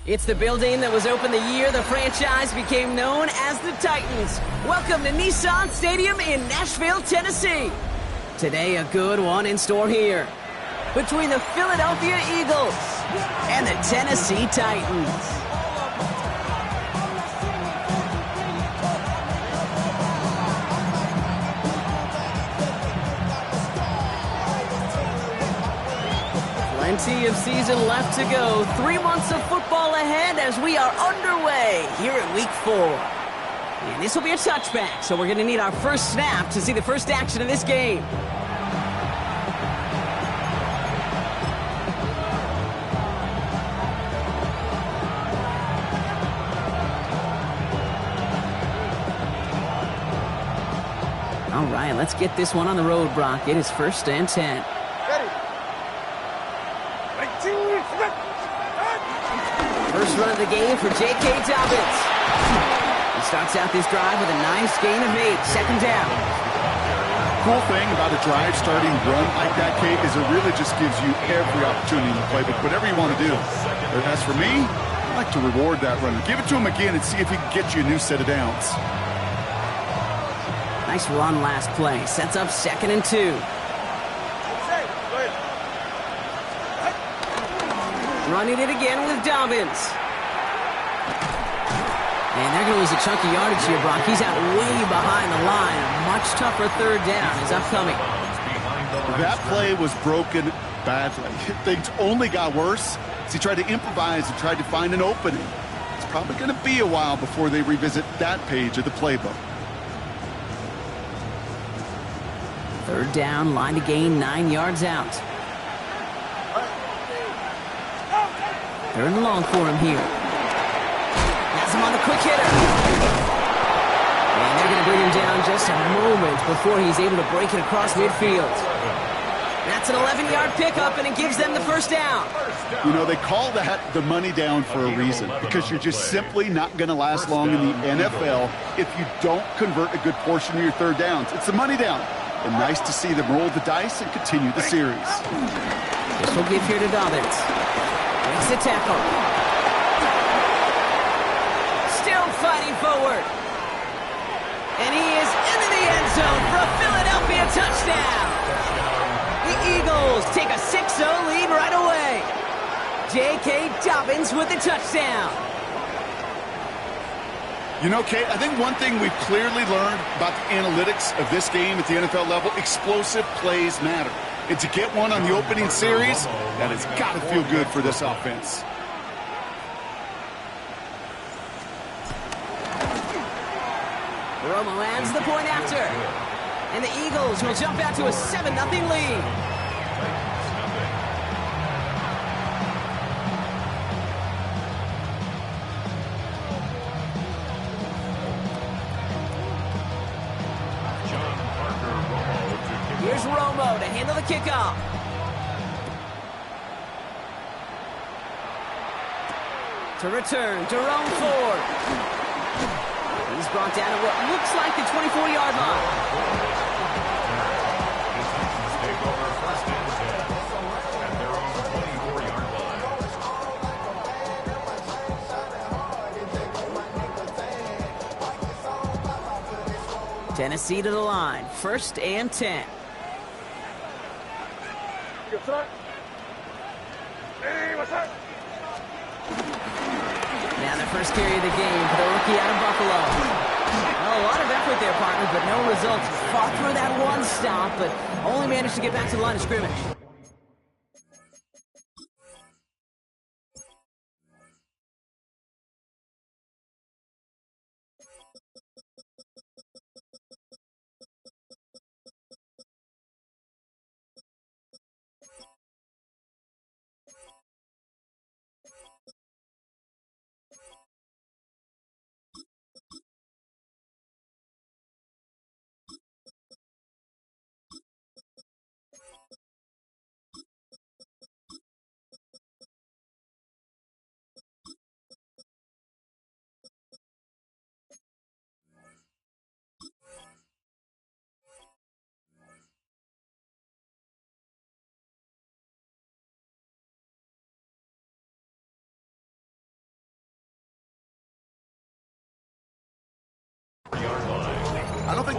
It's the building that was opened the year the franchise became known as the Titans. Welcome to Nissan Stadium in Nashville, Tennessee. Today, a good one in store here between the Philadelphia Eagles and the Tennessee Titans. Plenty of season left to go. 3 months of football ahead as we are underway here at Week 4. And this will be a touchback, so we're going to need our first snap to see the first action of this game. All right, let's get this one on the road, Brock. It is 1st and 10. First run of the game for J.K. Dobbins. He starts out this drive with a nice gain of 8, 2nd down. Cool thing about a drive starting run like that, Kate, is it really just gives you every opportunity in the playbook, whatever you want to do. But as for me, I like to reward that runner. Give it to him again and see if he can get you a new set of downs. Nice run last play. Sets up 2nd and 2. Running it again with Dobbins. And they're going to lose a chunk of yardage here, Brock. He's out way behind the line. A much tougher 3rd down is upcoming. That play was broken badly. Things only got worse as he tried to improvise and tried to find an opening. It's probably going to be a while before they revisit that page of the playbook. 3rd down, line to gain 9 yards out. 3rd and long for him here. Has him on the quick hitter. And they're going to bring him down just a moment before he's able to break it across midfield. That's an 11-yard pickup, and it gives them the 1st down. You know, they call that the money down for a reason, because you're just simply not going to last long in the NFL if you don't convert a good portion of your 3rd downs. It's the money down. And nice to see them roll the dice and continue the series. This will give here to Dobbins. Makes the tackle. Still fighting forward. And he is into the end zone for a Philadelphia touchdown. The Eagles take a 6-0 lead right away. J.K. Dobbins with the touchdown. You know, Kate, I think one thing we've clearly learned about the analytics of this game at the NFL level, explosive plays matter. And to get one on the opening series, that has got to feel good for this offense. Romo adds the point after. And the Eagles will jump out to a 7-0 lead. Here's Romo to handle the kickoff. To return, Jerome Ford. He's brought down at what looks like the 24-yard line. Tennessee to the line, 1st and 10. Now the first carry of the game for the rookie out of Buffalo. Well, a lot of effort there, partner, but no results. Fought through that one stop, but only managed to get back to the line of scrimmage.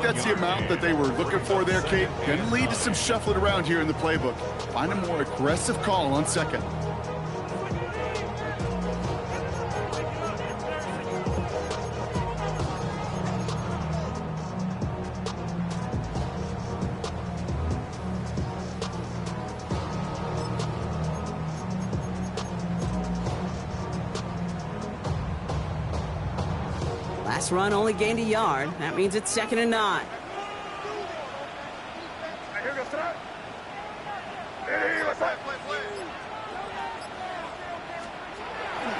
that's the amount that they were looking for there, Kate. Going to lead to some shuffling around here in the playbook. Find a more aggressive call on second. Last run only gained a yard. That means it's 2nd and 9.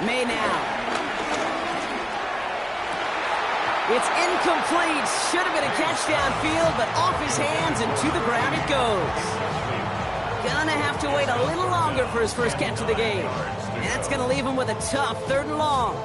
May now. It's incomplete. Should have been a catch downfield, but off his hands and to the ground it goes. Gonna have to wait a little longer for his first catch of the game. And that's gonna leave him with a tough 3rd and long.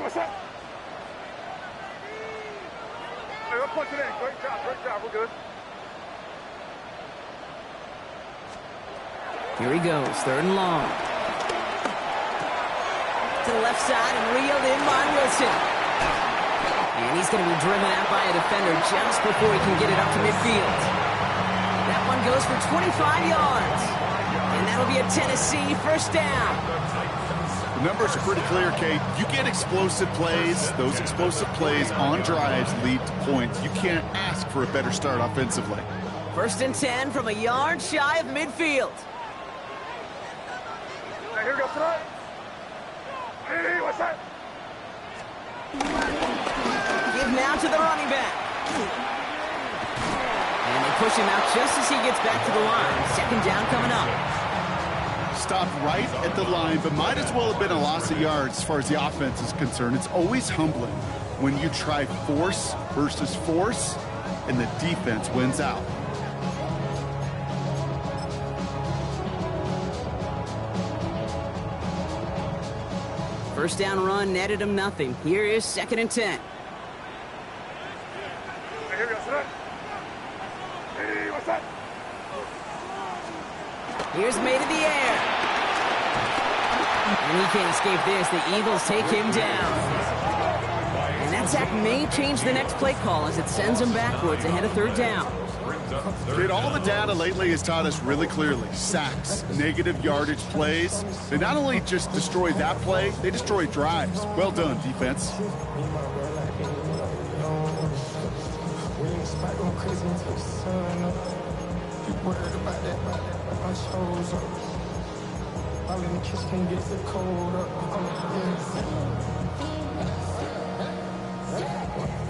What's up? Hey, let's punch it in. Great job, we're good. Here he goes, 3rd and long. To the left side and reeled in by Wilson. And he's going to be driven out by a defender just before he can get it up to midfield. That one goes for 25 yards. And that'll be a Tennessee 1st down. The numbers are pretty clear, Kate. You get explosive plays. Those explosive plays on drives lead to points. You can't ask for a better start offensively. 1st and 10 from a yard shy of midfield. Hey, here we go, tonight. Hey, what's that? Give now to the running back. And they push him out just as he gets back to the line. 2nd down coming up. Stopped right at the line, but might as well have been a loss of yards as far as the offense is concerned. It's always humbling when you try force versus force, and the defense wins out. First down run netted him nothing. Here is 2nd and 10. Hey, here we go, son. Hey, what's that? Here's made in the air. And he can't escape this. The Eagles take him down. And that sack may change the next play call as it sends him backwards ahead of 3rd down. Kid, all the data lately has taught us really clearly. Sacks, negative yardage plays. They not only just destroy that play, they destroy drives. Well done, defense.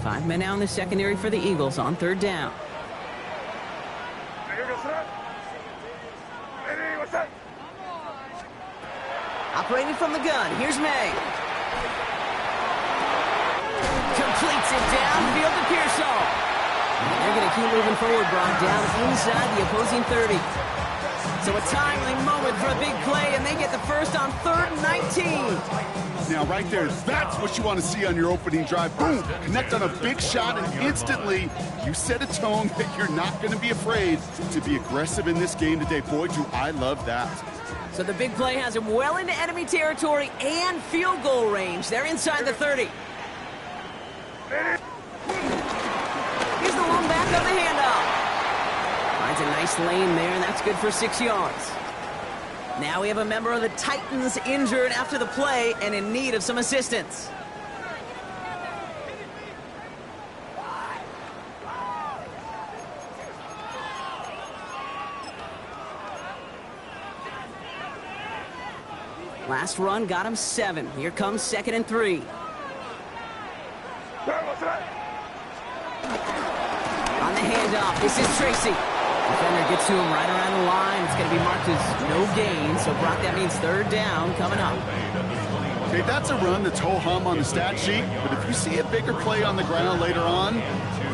Five men out in the secondary for the Eagles on 3rd down. Here we go, son. Hey, what's that? Operating from the gun, here's May. Completes it downfield to Pearsall. They're going to keep moving forward, Brock, down inside the opposing 30. So a timely moment for a big play, and they get the first on 3rd and 19. Now, right there, that's what you want to see on your opening drive. Boom! Connect on a big shot, and instantly you set a tone that you're not going to be afraid to be aggressive in this game today. Boy, do I love that. So the big play has him well into enemy territory and field goal range. They're inside the 30. Here's the one back on the handoff. Finds a nice lane there, and that's good for 6 yards. Now we have a member of the Titans injured after the play and in need of some assistance. Last run got him 7. Here comes 2nd and 3. On the handoff, this is Tracy. Defender gets to him right around the line. It's going to be marked as no gain. So, Brock, that means 3rd down coming up. Okay, that's a run that's ho-hum on the stat sheet. But if you see a bigger play on the ground later on,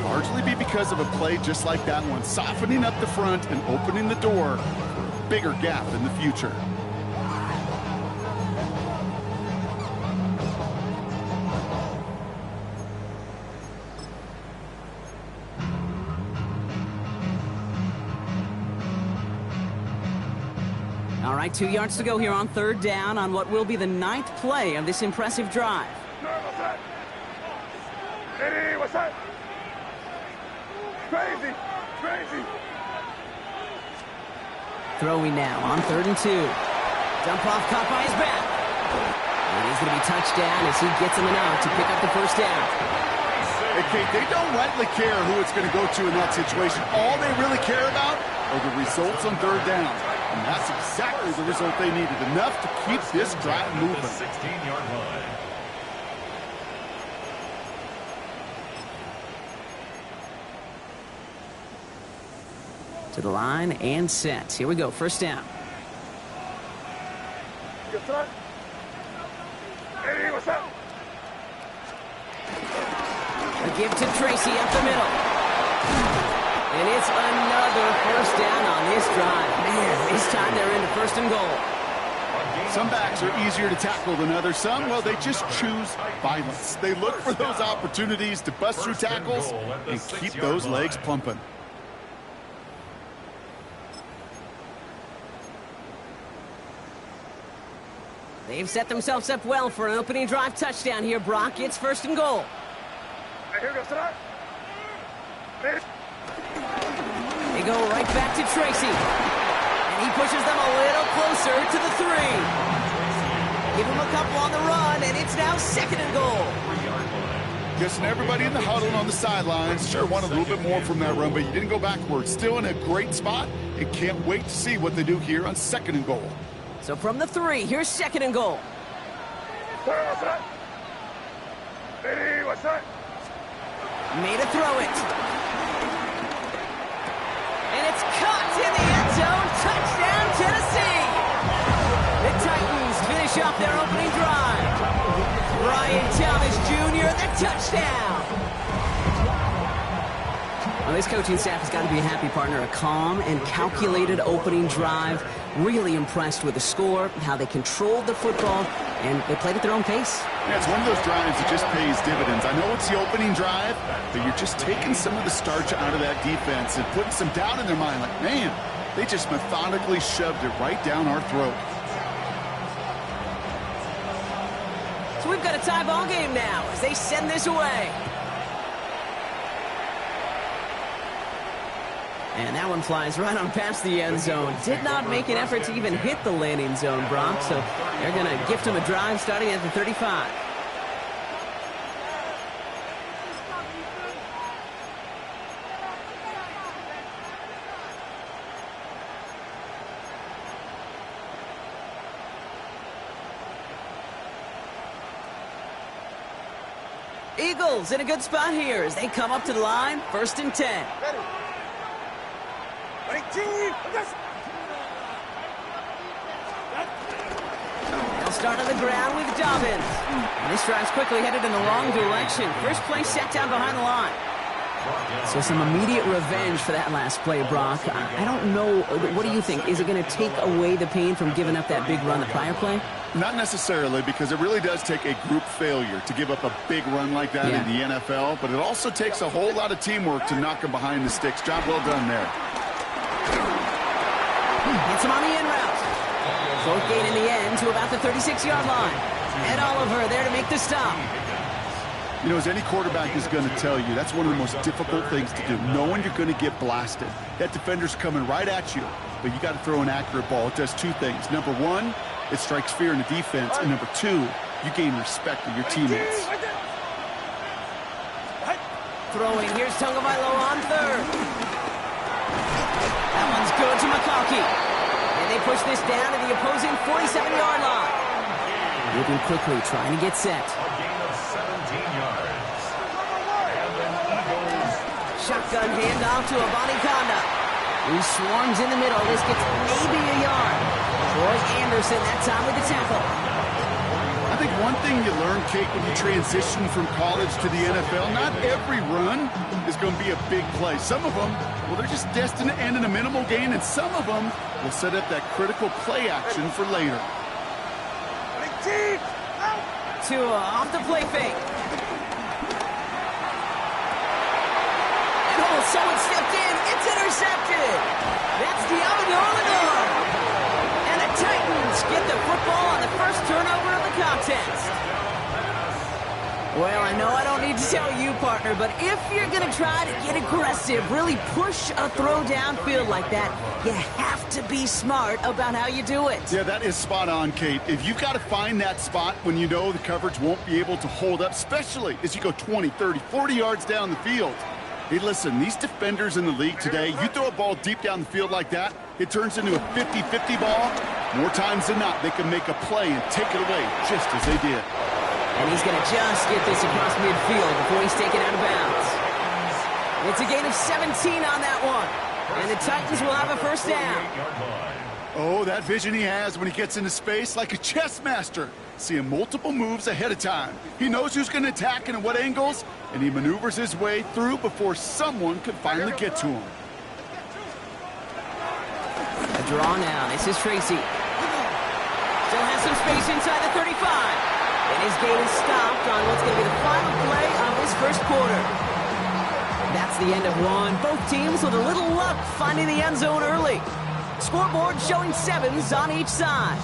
largely be because of a play just like that one, softening up the front and opening the door for a bigger gap in the future. All right, 2 yards to go here on third down on what will be the 9th play of this impressive drive. Eddie, what's that? Crazy, crazy. Throwing now on 3rd and 2. Dump off caught by his back. It is going to be touchdown as he gets him enough to pick up the first down. Hey, Kate, they don't rightly care who it's going to go to in that situation. All they really care about are the results on third down. And that's exactly the result they needed. Enough to keep this drive moving. 16-yard line. To the line and set. Here we go, first down. Good throw. Eddie, what's up? A give to Tracy up the middle. And it's another first down on this drive. Man, this time they're into 1st and goal. Some backs are easier to tackle than others. Some, well, they just choose violence. They look for those opportunities to bust through tackles and keep those legs pumping. They've set themselves up well for an opening drive touchdown here, Brock. It's 1st and goal. Hey, here goes tonight. Hey. They go right back to Tracy. And he pushes them a little closer to the 3. Give him a couple on the run, and it's now 2nd and goal. Guessing everybody in the huddle and on the sidelines sure want a little bit more from that run, but you didn't go backwards. Still in a great spot, and can't wait to see what they do here on 2nd and goal. So from the 3, here's 2nd and goal. What's that? Eddie, what's that? Made a throw it. And it's caught in the end zone. Touchdown, Tennessee. The Titans finish off their opening drive. Brian Thomas Jr., the touchdown. Well, this coaching staff has got to be a happy partner. A calm and calculated opening drive. Really impressed with the score, how they controlled the football, and they played at their own pace. Yeah, it's one of those drives that just pays dividends. I know it's the opening drive, but you're just taking some of the starch out of that defense and putting some doubt in their mind. Like, man, they just methodically shoved it right down our throat. So we've got a tie ball game now as they send this away. And that one flies right on past the end zone. Did not make an effort to even hit the landing zone, Brock. So they're going to gift him a drive starting at the 35. Eagles in a good spot here as they come up to the line. 1st and 10. They'll start on the ground with Dobbins. And this drive's quickly headed in the wrong direction. First play set down behind the line. So some immediate revenge for that last play, Brock. I don't know. What do you think? Is it going to take away the pain from giving up that big run the prior play? Not necessarily, because it really does take a group failure to give up a big run like that in the NFL. But it also takes a whole lot of teamwork to knock them behind the sticks. Job well done there. Gets him on the in route. Fourth gain in the end to about the 36-yard line. Ed Oliver there to make the stop. You know, as any quarterback is going to tell you, that's one of the most difficult things to do, knowing you're going to get blasted. That defender's coming right at you, but you got to throw an accurate ball. It does two things. Number one, it strikes fear in the defense, and number two, you gain respect of your teammates. Throwing, here's Tagovailoa on 3rd. That one's good to McConkey. And they push this down to the opposing 47-yard line. Moving quickly, trying to get set. A gain of 17 yards. Shotgun handoff to Avani Conda, who swarms in the middle. This gets maybe a yard. Troy Anderson that time with the tackle. I think one thing you learn, Kate, when you transition from college to the NFL, not every run is going to be a big play. Some of them, well, they're just destined to end in a minimal gain, and some of them will set up that critical play action for later. Tua off the play fake. And oh, someone stepped in. It's intercepted. That's Deommodore Lenoir. And a football on the first turnover of the contest. Well, I know I don't need to tell you, partner, but if you're going to try to get aggressive, really push a throw downfield like that, you have to be smart about how you do it. Yeah, that is spot on, Kate. If you've got to find that spot when you know the coverage won't be able to hold up, especially as you go 20, 30, 40 yards down the field. Hey, listen, these defenders in the league today, you throw a ball deep down the field like that, it turns into a 50-50 ball. More times than not, they can make a play and take it away just as they did. And he's going to just get this across midfield before he's taken out of bounds. It's a gain of 17 on that one. And the Titans will have a first down. Oh, that vision he has when he gets into space, like a chess master. Seeing multiple moves ahead of time. He knows who's going to attack and at what angles, and he maneuvers his way through before someone can finally get to him. A draw now. This is Tracy. Still has some space inside the 35. And his game is stopped on what's going to be the final play of this first quarter. That's the end of one. Both teams with a little luck finding the end zone early. Scoreboard showing 7s on each side.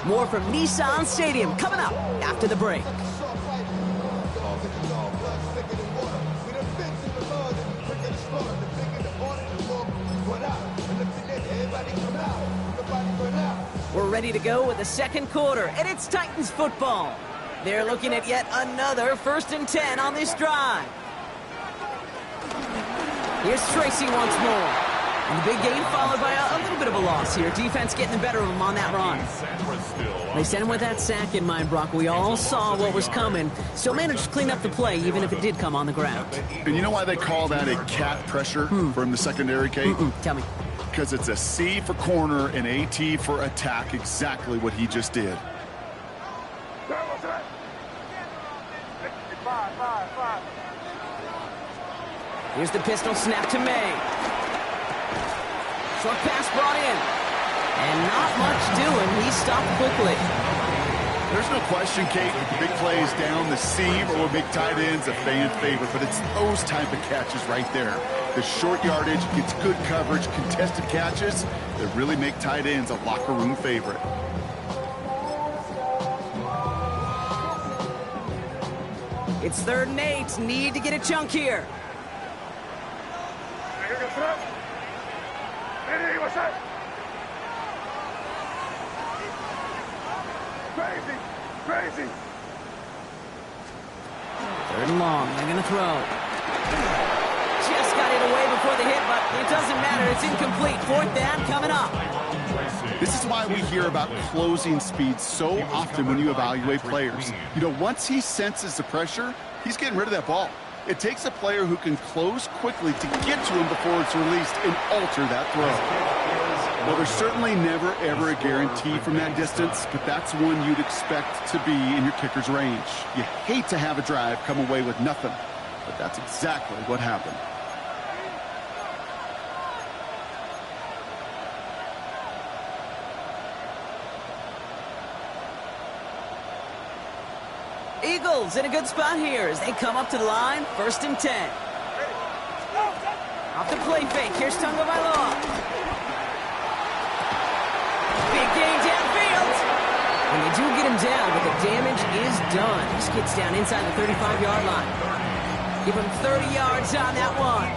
More from Nissan Stadium coming up after the break. We're ready to go with the second quarter, and it's Titans football. They're looking at yet another 1st and 10 on this drive. Here's Tracy once more. And the big gain followed by a little bit of a loss here. Defense getting the better of them on that run. They sent him with that sack in mind, Brock. We all saw what was coming. Still managed to clean up the play, even if it did come on the ground. And you know why they call that a cat pressure from the secondary, Kate? Tell me. Because it's a C for corner and AT for attack, exactly what he just did. Here's the pistol snap to May. Short pass brought in. And not much doing. He stopped quickly. There's no question, Kate, big plays down the seam or big tight ends a fan favorite, but it's those type of catches right there. The short yardage, gets good coverage, contested catches that really make tight ends a locker room favorite. It's 3rd and 8. Need to get a chunk here. Crazy. 3rd and long. They're going to throw. Just got it away before the hit, but it doesn't matter. It's incomplete. 4th down coming up. This is why we hear about closing speed so often when you evaluate players. You know, once he senses the pressure, he's getting rid of that ball. It takes a player who can close quickly to get to him before it's released and alter that throw. Well, there's certainly never, ever a guarantee from that distance, but that's one you'd expect to be in your kicker's range. You hate to have a drive come away with nothing, but that's exactly what happened. Eagles in a good spot here as they come up to the line. 1st and 10. Off the play fake. Here's Tunga Bailoa. Big gain downfield. And they do get him down, but the damage is done. This gets down inside the 35-yard line. Give him 30 yards on that one.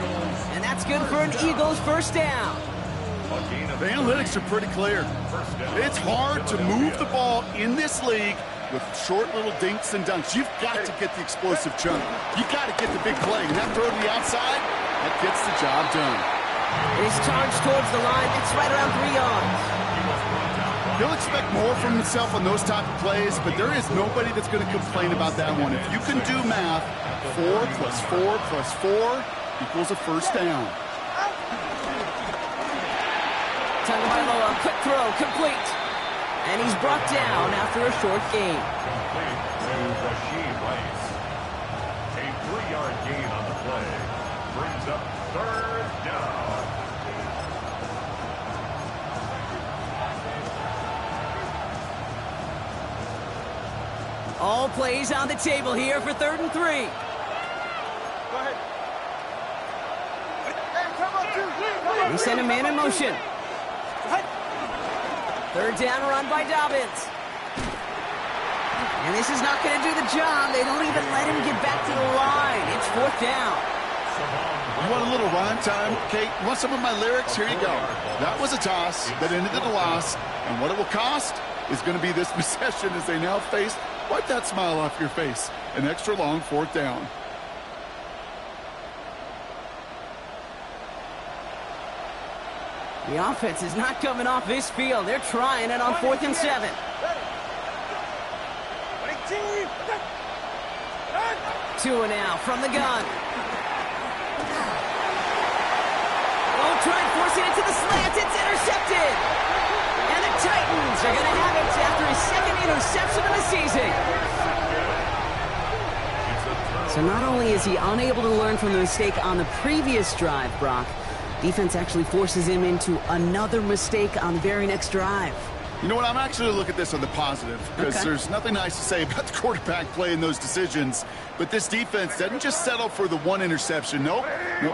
And that's good for an Eagles first down. The analytics are pretty clear. It's hard to move the ball in this league with short little dinks and dunks. You've got to get the explosive chunk. You've got to get the big play. And that throw to the outside, that gets the job done. He's charged towards the line. It's right around 3 yards. He'll expect more from himself on those type of plays, but there is nobody that's going to complain about that one. If you can do math, 4 plus 4 plus 4 equals a first down. Tunga Bailoa, quick throw, complete. And he's brought down after a short gain. Complete to Rasheed Rice. A 3-yard gain on the play. Brings up 3rd down. All plays on the table here for 3rd and 3. Go ahead. Hey, come on, He sent a man in motion. 3rd down run by Dobbins. And this is not going to do the job. They don't even let him get back to the line. It's 4th down. You want a little rhyme time, Kate? You want some of my lyrics? Here you go. That was a toss that ended in a loss. And what it will cost is going to be this possession as they now face, wipe that smile off your face, an extra long 4th down. The offense is not coming off this field. They're trying it on 4th and 7. 2 now from the gun. Oh, try and force it into the slant. It's intercepted. And the Titans are going to have it after his 2nd interception of the season. So not only is he unable to learn from the mistake on the previous drive, Brock, defense actually forces him into another mistake on the very next drive. You know what? I'm actually looking at this on the positive because there's nothing nice to say about the quarterback playing those decisions. But this defense doesn't just settle for the 1 interception. Nope,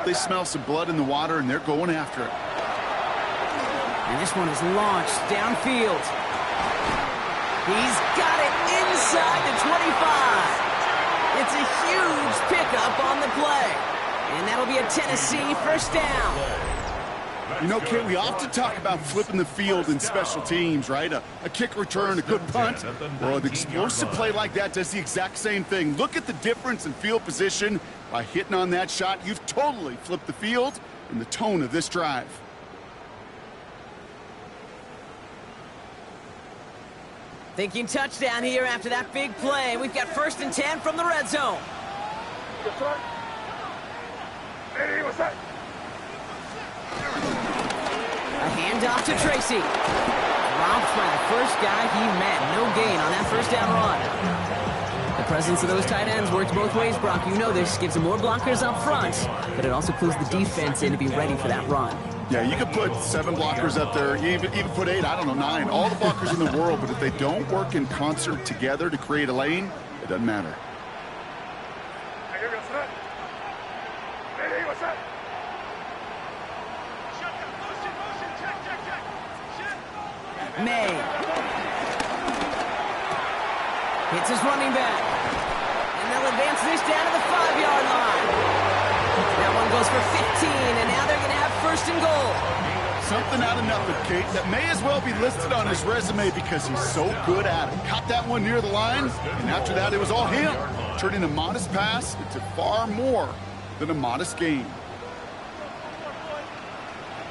they smell some blood in the water, and they're going after it. And this one is launched downfield. He's got it inside the 25. It's a huge pickup on the play. And that'll be a Tennessee 1st down. You know, Kate, we often talk about flipping the field in special teams, right? A kick return, a good punt. Well, an explosive play like that does the exact same thing. Look at the difference in field position. By hitting on that shot, you've totally flipped the field and the tone of this drive. Thinking touchdown here after that big play. We've got 1st and 10 from the red zone. Hey, what's that? A handoff to Tracy. Dropped by the first guy he met. No gain on that 1st down run. The presence of those tight ends works both ways, Brock. You know this. Gives them more blockers up front, but it also clues the defense in to be ready for that run. Yeah, you could put 7 blockers up there, even put 8, I don't know, 9. All the blockers in the world, but if they don't work in concert together to create a lane, it doesn't matter. Hey, what's that? Hey, what's that? May hits his running back, and they'll advance this down to the 5-yard line. That one goes for 15, and now they're going to have 1st and goal. Something out of nothing, Kate, that may as well be listed on his resume because he's so good at it. Caught that one near the line, and after that it was all him, turning a modest pass into far more than a modest gain.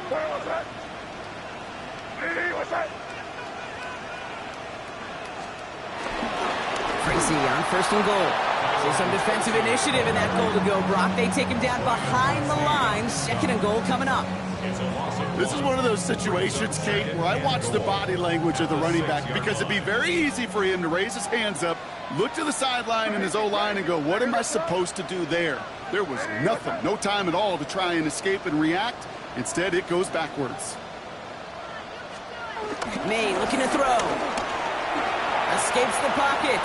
What's that? Hey, what's that? Tracy on 1st and goal. So some defensive initiative in that goal to go, Brock. They take him down behind the line. 2nd and goal coming up. This is one of those situations, Kate, where I watch the body language of the running back because it'd be very easy for him to raise his hands up, look to the sideline in his O-line and go, what am I supposed to do there? There was nothing, no time at all to try and escape and react. Instead, it goes backwards. May looking to throw. Escapes the pocket.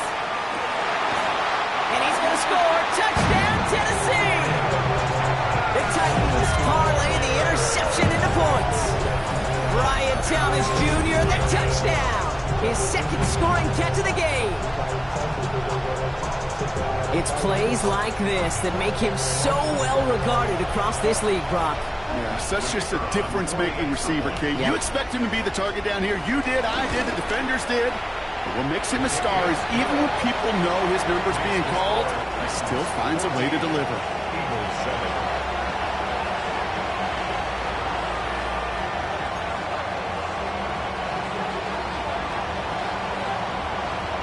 And he's going to score. Touchdown, Tennessee! The Titans parlay the interception into points. Brian Thomas Jr., the touchdown. His 2nd scoring catch of the game. It's plays like this that make him so well regarded across this league, Brock. Yeah, such just a difference-making receiver, Kate. Yep. You expect him to be the target down here. You did, I did, the defenders did. But what makes him a star is even when people know his number's being called, he still finds a way to deliver.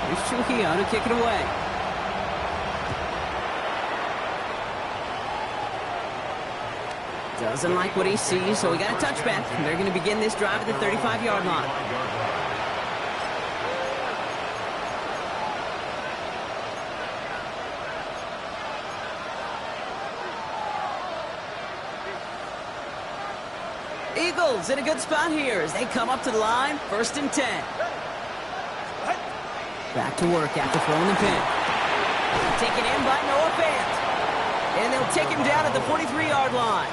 Here's Trujillo to kick it away. Doesn't like what he sees, so he got a touchback. They're going to begin this drive at the 35-yard line. Eagles in a good spot here as they come up to the line. 1st and 10. Back to work after throwing the pin. Taken in by Noah Fant. And they'll take him down at the 43-yard line.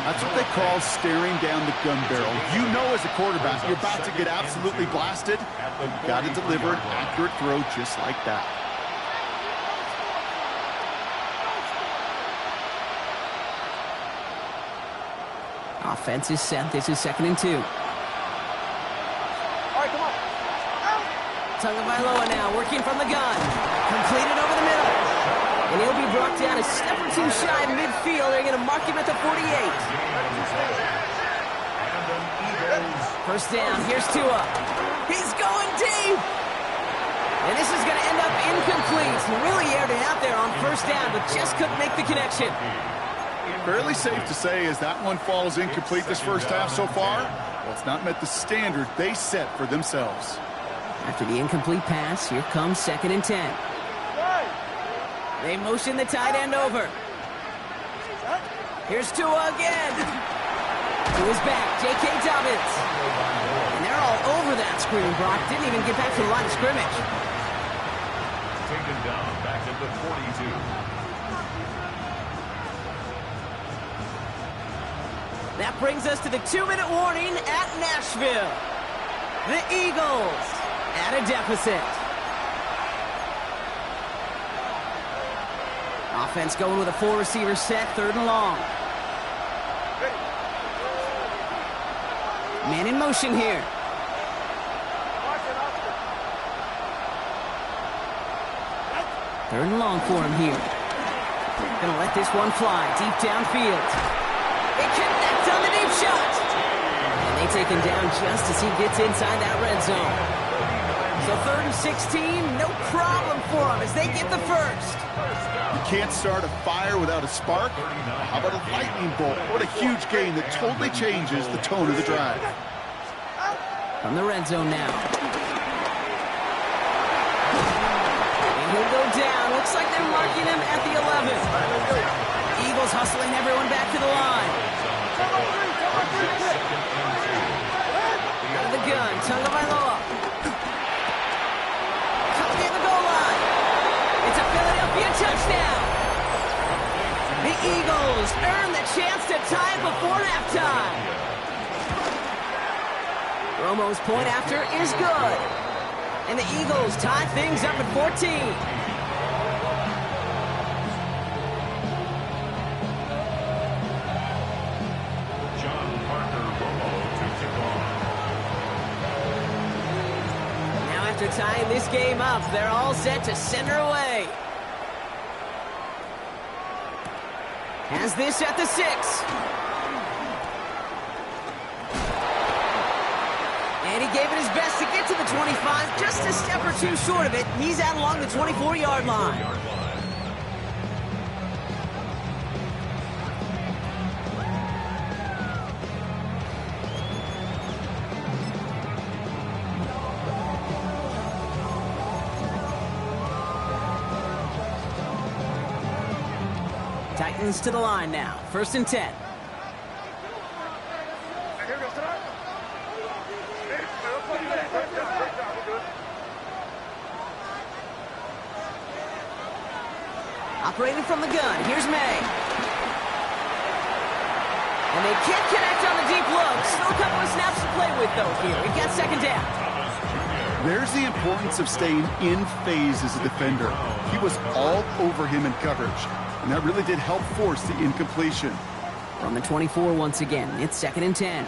That's what they call staring down the gun barrel. You know as a quarterback, you're about to get absolutely blasted. You've got to deliver an accurate throw just like that. Offense is set. This is 2nd and 2. All right, come on. Tagovailoa now working from the gun. Completed over the middle. And he'll be brought down a step or two shy of midfield. They're going to mark him at the 48. First down. Here's Tua. He's going deep. And this is going to end up incomplete. He really aired it out there on first down, but just couldn't make the connection. Fairly safe to say as that one falls incomplete this first half so far, well, it's not met the standard they set for themselves. After the incomplete pass, here comes 2nd and 10. They motion the tight end over. Here's Tua again. To his back, J.K. Dobbins. And they're all over that screen, Brock. Didn't even get back to the line of scrimmage. Taken down back at the 42. That brings us to the 2-minute warning at Nashville. The Eagles at a deficit. Offense going with a 4-receiver set, 3rd and long. Man in motion here. Third and long for him here. Gonna let this one fly deep downfield. They connect on the deep shot. And they take him down just as he gets inside that red zone. So 3rd and 16, no problem for him as they get the first. You can't start a fire without a spark. How about a lightning bolt? What a huge gain that totally changes the tone of the drive. From the red zone now. And he'll go down. Looks like they're marking him at the 11. Eagles hustling everyone back to the line. Out of the gun, Tagovailoa. Coming near the goal line. It's a Philadelphia touchdown. The Eagles earn the chance to tie before halftime. Romo's point after is good. And the Eagles tie things up at 14. After tying this game up, they're all set to send her away. Has this at the 6. And he gave it his best to get to the 25, just a step or two short of it. He's out along the 24-yard line. Titans to the line now. 1st and 10. Operating from the gun. Here's May. And they can't connect on the deep look. Still a couple of snaps to play with, though, here. We've got 2nd down. There's the importance of staying in phase as a defender. He was all over him in coverage. And that really did help force the incompletion. From the 24 once again, it's 2nd and 10.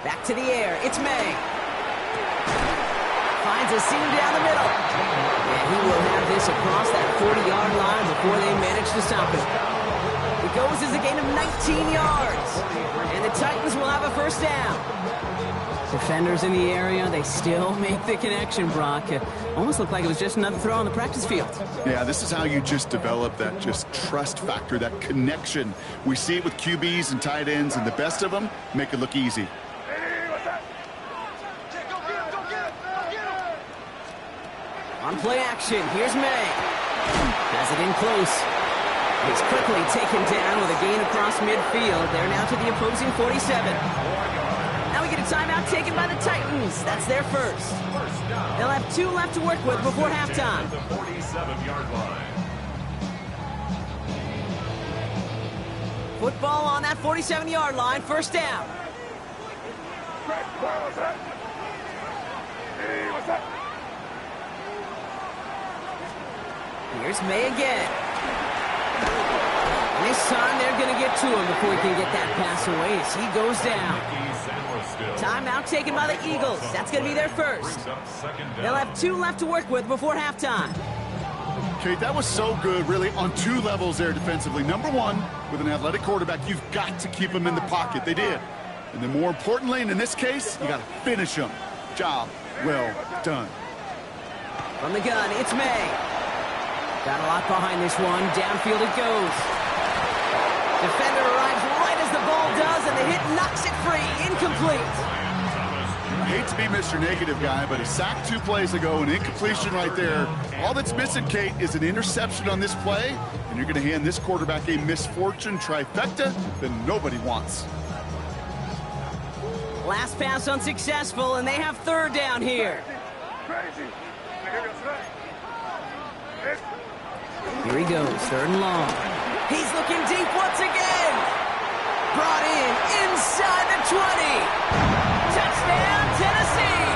Back to the air, it's May. Finds a seam down the middle. And he will have this across that 40-yard line before they manage to stop him. It goes as a gain of 19 yards. And the Titans will have a first down. Defenders in the area, they still make the connection, Brock. It almost looked like it was just another throw on the practice field. Yeah, this is how you just develop that just trust factor, that connection. We see it with QBs and tight ends, and the best of them make it look easy. On play action, here's May. Has it in close. He's quickly taken down with a gain across midfield. They're now to the opposing 47. Now we get a timeout taken by the Titans. That's their first. They'll have 2 left to work with before halftime. The 47-yard line. Football on that 47-yard line, first down. What's that? Hey, what's that? Here's May again. And this time they're going to get to him before he can get that pass away as he goes down. Timeout taken by the Eagles. That's going to be their first. They'll have 2 left to work with before halftime. Okay, that was so good, really, on 2 levels there defensively. Number 1, with an athletic quarterback, you've got to keep him in the pocket. They did. And then more importantly, and in this case, you got to finish him. Job well done. From the gun, it's May. Got a lot behind this one. Downfield it goes. Defender arrives right as the ball does, and the hit knocks it free. Incomplete. I hate to be Mr. Negative guy, but a sack 2 plays ago, an incompletion right there. All that's missing, Kate, is an interception on this play, and you're going to hand this quarterback a misfortune trifecta that nobody wants. Last pass unsuccessful, and they have third down here. Crazy. Here he goes, third and long. He's looking deep once again. Brought in inside the 20. Touchdown, Tennessee.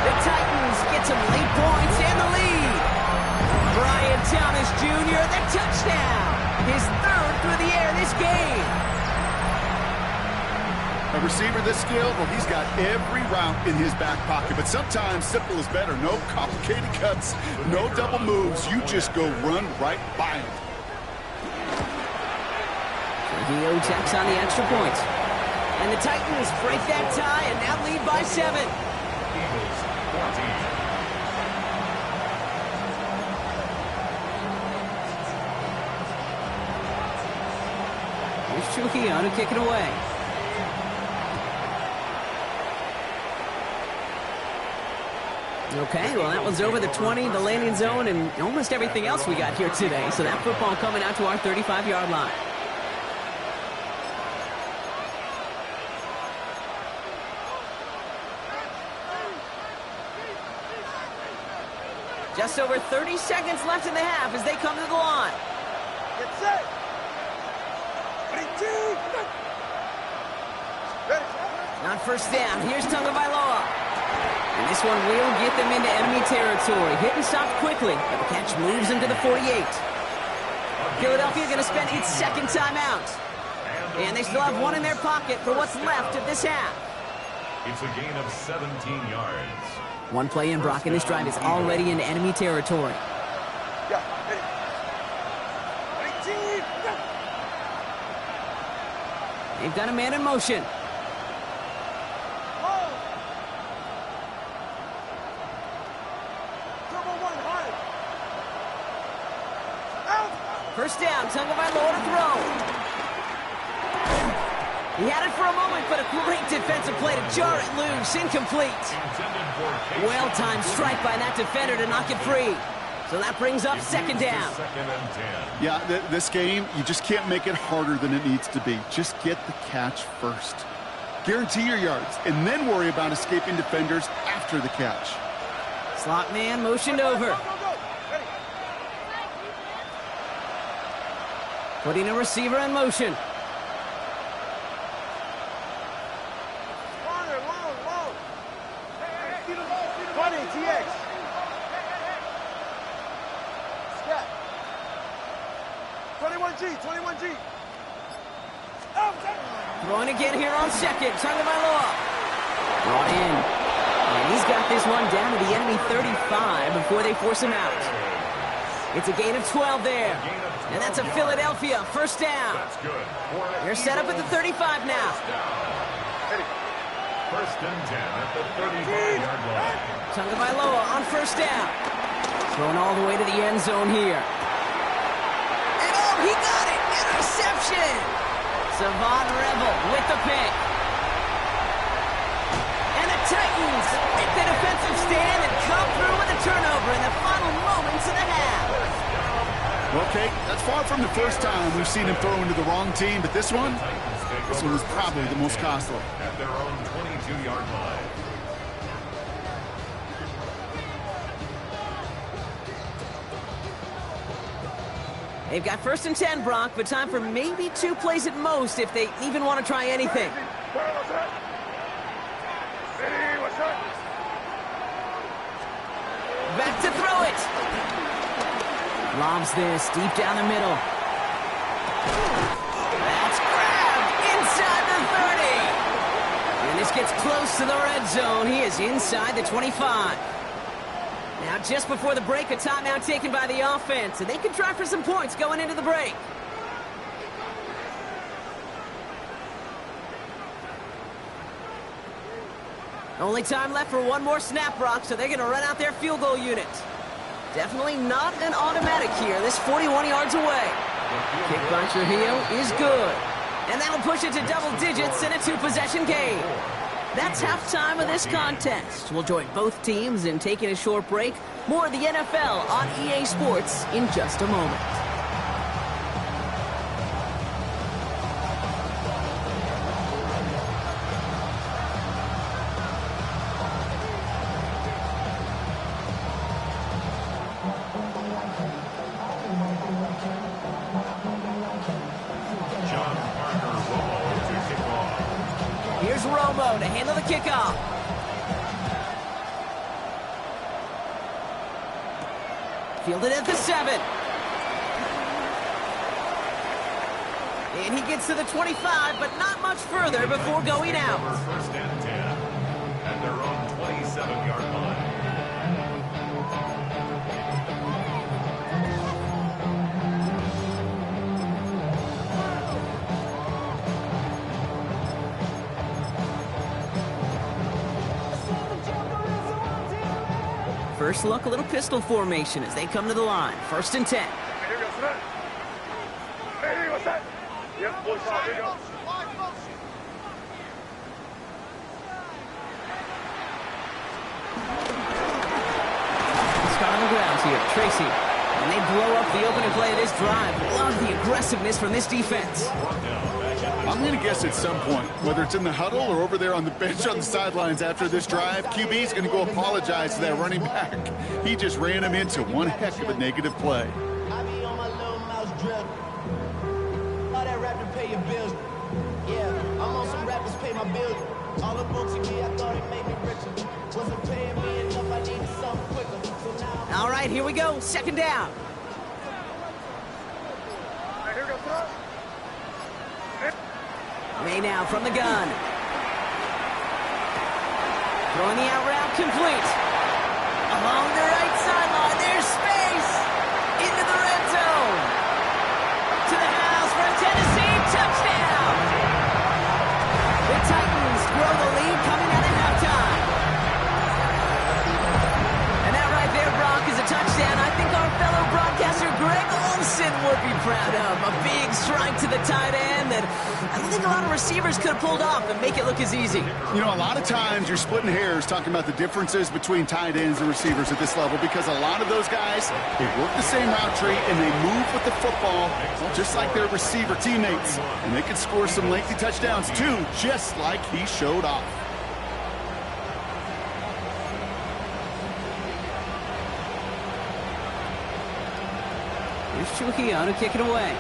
The Titans get some late points and the lead. Brian Thomas Jr., the touchdown. His third through the air this game. A receiver this skilled, well, he's got every route in his back pocket, but sometimes simple is better. No complicated cuts, no double moves. You just go run right by him. Gio checks on the extra point. And the Titans break that tie and now lead by 7. Eagles 14. Here's Trujillo to kick it away. Okay, well, that one's over the 20, the landing zone, and almost everything else we got here today. So that football coming out to our 35-yard line. Just over 30 seconds left in the half as they come to the line. Get set. 3, 2, On first down, here's Tagovailoa. And this one will get them into enemy territory. Hit and stop quickly, but the catch moves them to the 48. Philadelphia going to spend its second timeout. And they still have 1 in their pocket for what's left of this half. It's a gain of 17 yards. 1 play in, Brock, and this drive is already in enemy territory. Yeah, ready. 18. They've got a man in motion. First down, Tagovailoa to throw. He had it for a moment, but a great defensive play to jar it loose. Incomplete. Well-timed strike by that defender to knock it free. So that brings up second down. Second and 10. Yeah, this game, you just can't make it harder than it needs to be. Just get the catch first. Guarantee your yards, and then worry about escaping defenders after the catch. Slot man motioned over. Putting a receiver in motion. Long. 20, TX. Scat. 21G. Throwing again here on second. Tagovailoa. Brought in. And he's got this one down to the enemy 35 before they force him out. It's a gain of 12 there. And that's a Philadelphia first down. That's good. They're set up at the 35 now. First and 10 at the 35-yard line. Tagovailoa on first down. Thrown all the way to the end zone here. And oh, he got it! Interception! Savon Rebel with the pick. And the Titans make the defensive stand and come through with a turnover in the final moments of the half. Well, Kate, that's far from the first time we've seen him throw into the wrong team, but this one, This one was probably the most costly. At their own 22-yard line. They've got 1st and 10, Brock, but time for maybe 2 plays at most if they even want to try anything. Back to throw it. Lobs this deep down the middle. That's grabbed inside the 30. And this gets close to the red zone. He is inside the 25. Now, just before the break, a timeout taken by the offense, and they can try for some points going into the break. Only time left for one more snap, Brock, so they're going to run out their field goal unit. Definitely not an automatic here. This 41 yards away. Kick by Trujillo is good. And that'll push it to double digits in a 2-possession game. That's halftime of this contest. We'll join both teams in taking a short break. More of the NFL on EA Sports in just a moment. Here's Romo to handle the kickoff. Fielded at the 7. And he gets to the 25, but not much further before going out. 1st and 10 at their own 27-yard line. First look, a little pistol formation as they come to the line. 1st and 10. Yes, boys, here you go. Scott on the ground here, Tracy. And they blow up the opening play of this drive. Love the aggressiveness from this defense. I'm going to guess at some point, whether it's in the huddle or over there on the bench on the sidelines after this drive, QB's going to go apologize to that running back. He just ran him into one heck of a negative play. I be on my little mouse drip. All that rap to pay your bills. Yeah, I'm on some rappers pay my bills. All the books you me, I thought it made me richer. Wasn't paying me enough, I needed something quicker. So now All right, here we go. 2nd down. Here we go, throw. May now from the gun. Throwing the out route complete. Along the right sideline, there's space. Into the red zone. To the house for a Tennessee touchdown. The Titans grow the lead coming out of halftime. And that right there, Brock, is a touchdown I think our fellow broadcaster Greg Olsen would be proud of. A big strike to the tight end that I don't think a lot of receivers could have pulled off and make it look as easy. You know, a lot of times you're splitting hairs talking about the differences between tight ends and receivers at this level because a lot of those guys, they work the same route tree and they move with the football just like their receiver teammates. And they can score some lengthy touchdowns too, just like he showed off. Here's Trujillo to kick it away.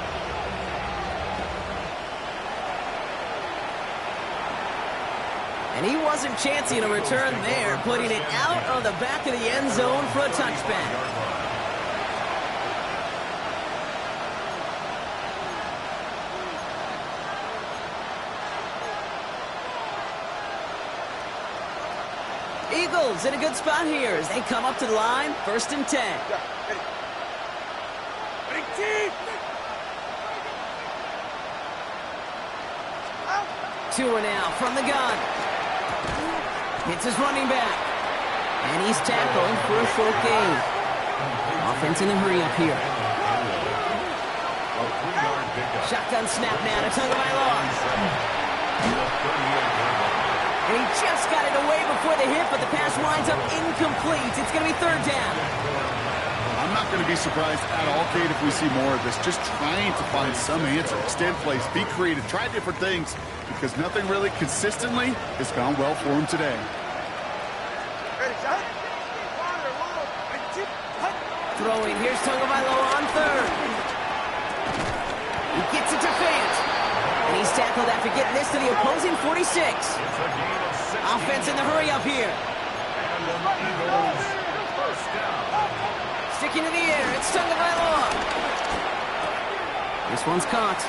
And he wasn't chancing a return there, putting it out of the back of the end zone for a touchback. Eagles in a good spot here as they come up to the line. 1st and 10. Tua now from the gun. Hits his running back. And he's tackled for a short gain. Offense in a hurry up here. Shotgun snap now to Tagovailoa. And he just got it away before the hit, but the pass winds up incomplete. It's going to be 3rd down. I'm I'm not going to be surprised at all, Kate, if we see more of this. Just trying to find some answer, extend plays, be creative, try different things, because nothing really consistently has gone well for him today. Throwing, here's Tagovailoa on third. He gets it to Fant. And he's tackled after getting this to the opposing 46. Offense in the hurry up here. Sticking to the air, it's Tagovailoa. This one's caught.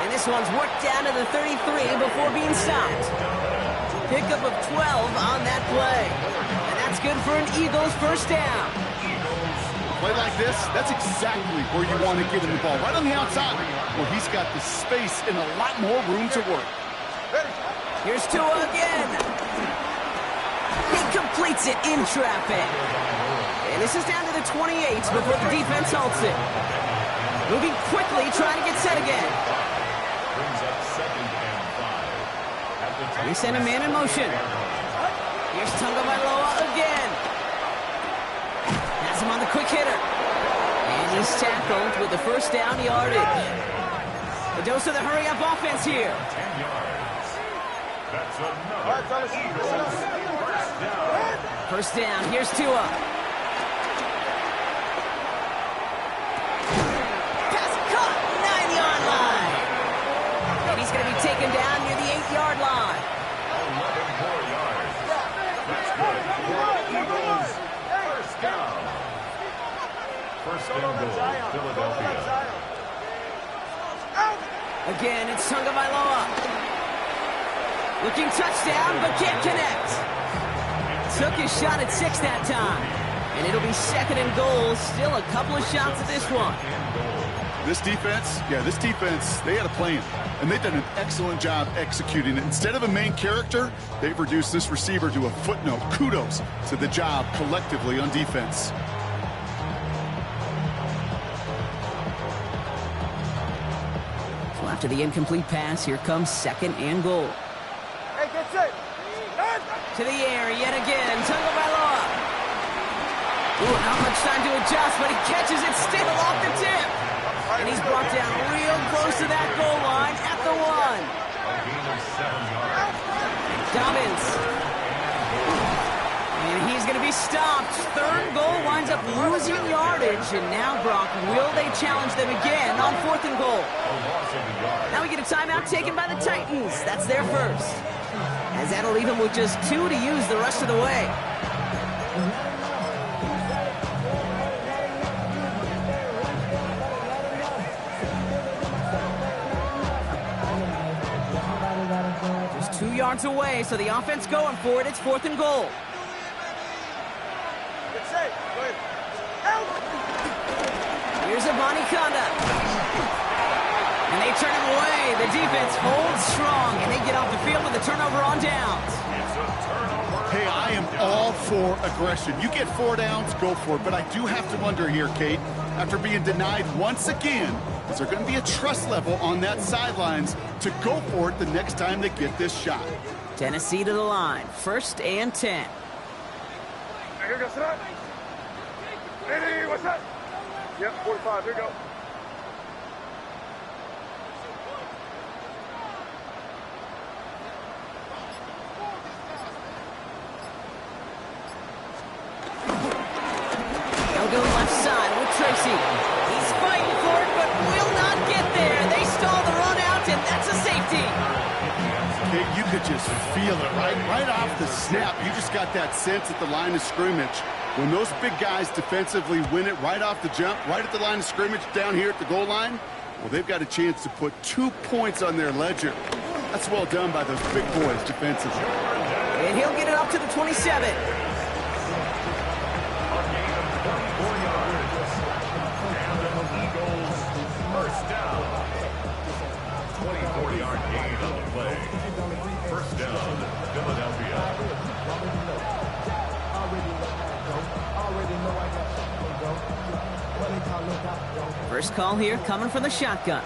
And this one's worked down to the 33 before being stopped. Pickup of 12 on that play. And that's good for an Eagles first down. Play like this, that's exactly where you want to get him the ball. Right on the outside, where he's got the space and a lot more room to work. Here's Tua again. He completes it in traffic. And this is down to the 28 before the defense halts it. Moving quickly, trying to get set again. They send a man in motion. Here's Tagovailoa again. Has him on the quick hitter. And he's tackled with the first down yardage. A dose of the hurry-up offense here. 10 yards. That's another Eagles first down. First down, here's Tua. Pass caught, 9-yard line. And he's going to be taken down near the 8-yard line. 11 more yards. That's good. Eagles first down. First and goal, Philadelphia. Again, it's Tagovailoa. Looking touchdown, but can't connect. Took his shot at 6 that time. And it'll be second and goal. Still a couple of shots at this one. This defense, they had a plan. And they've done an excellent job executing it. Instead of a main character, they've reduced this receiver to a footnote. Kudos to the job collectively on defense. So after the incomplete pass, here comes second and goal. Hey, get set. To the air yet again. Tagovailoa. Ooh, not much time to adjust, but he catches it still off the tip. And he's brought down real close to that goal line at the 1. A gain of 7 yards. Dobbins. And he's going to be stopped. Third goal winds up losing yardage. And now, Brock, will they challenge them again on 4th and goal? A loss of a yard. Now we get a timeout taken by the Titans. That's their first. As that'll leave them with just 2 to use the rest of the way. Just 2 yards away, so the offense going for it. It's 4th and goal. Get set. Go ahead. Help! Here's Avani Conda. And they turn him away. The defense holds strong, and they get off the field with a turnover on downs. It's a turnover. Hey, I am all for aggression. You get 4 downs, go for it. But I do have to wonder here, Kate, after being denied once again, is there going to be a trust level on that sidelines to go for it the next time they get this shot? Tennessee to the line. 1st and 10. Here goes that. Hey, what's that? Yep, 45. Here you go. They'll go left side with Tracy. He's fighting for it, but will not get there. They stall the run out, and that's a safety. Kate, you could just feel it, right off the snap. You just got that sense at the line of scrimmage. When those big guys defensively win it right off the jump, right at the line of scrimmage down here at the goal line, well, they've got a chance to put 2 points on their ledger. That's well done by those big boys defensively. And he'll get it up to the 27. A gain of 24 yards. And the Eagles first down. 24-yard gain on the play. First down, Philadelphia. First call here coming from the shotgun.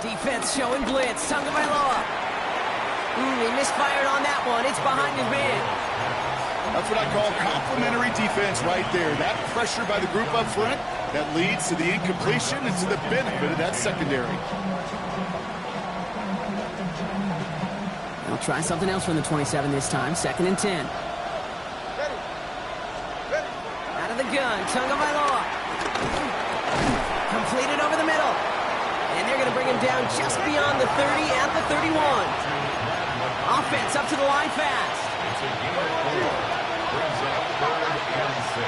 Defense showing blitz. Tagovailoa. He misfired on that one. It's behind his man. That's what I call complementary defense right there. That pressure by the group up front, that leads to the incompletion and to the benefit of that secondary. They'll try something else from the 27 this time. 2nd and 10. Out of the gun, Tagovailoa. Completed over the middle. And they're going to bring him down just beyond the 30 at the 31. Offense up to the line fast. It's a game of 4. Brings up 3rd and 6.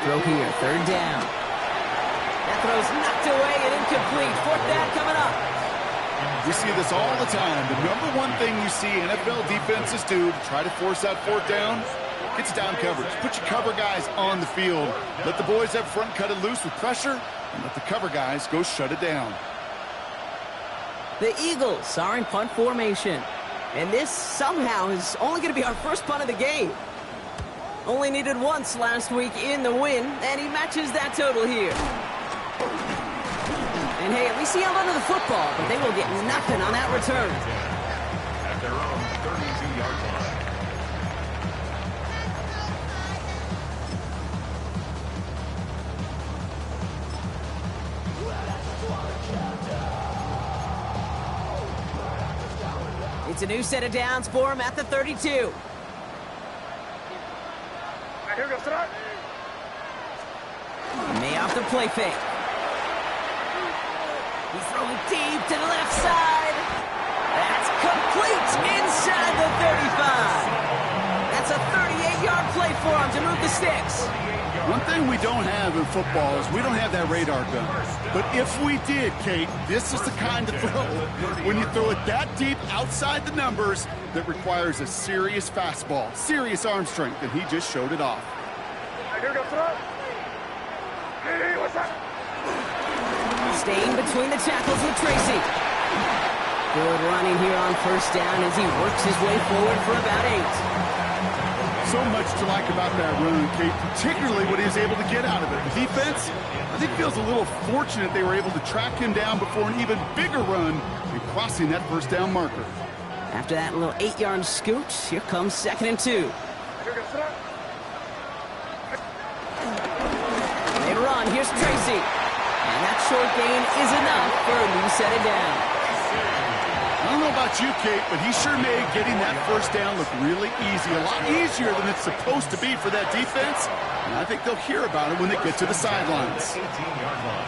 Throw here, 3rd down. That throw's knocked away and incomplete. 4th down coming up. We see this all the time. The number one thing you see NFL defenses do to try to force that 4th down, gets down coverage. Put your cover guys on the field. Let the boys up front cut it loose with pressure, and let the cover guys go shut it down. The Eagles are in punt formation. And this somehow is only going to be our first punt of the game. Only needed once last week in the win, and he matches that total here. And hey, at least he held onto the football, but they will get nothing on that return. At their own 32-yard line. It's a new set of downs for him at the 32. Here goes tonight. May off the play fake. He's throwing deep to the left side. That's complete inside the 35. That's a 38-yard play for him to move the sticks. One thing we don't have in football is we don't have that radar gun. But if we did, Kate, this is the kind of throw, when you throw it that deep outside the numbers, that requires a serious fastball, serious arm strength, and he just showed it off. Here goes tonight. Hey, what's that? Staying between the tackles with Tracy. Good running here on 1st down as he works his way forward for about 8. So much to like about that run, Kate, particularly what he was able to get out of it. The defense, I think, feels a little fortunate they were able to track him down before an even bigger run and crossing that 1st down marker. After that little 8-yard scoot, here comes 2nd and 2. Here goes tonight. They run, here's Tracy. And that short gain is enough for a new set of downs. I don't know about you, Kate, but he sure made getting that 1st down look really easy. A lot easier than it's supposed to be for that defense. And I think they'll hear about it when they get to the sidelines. 18-yard line.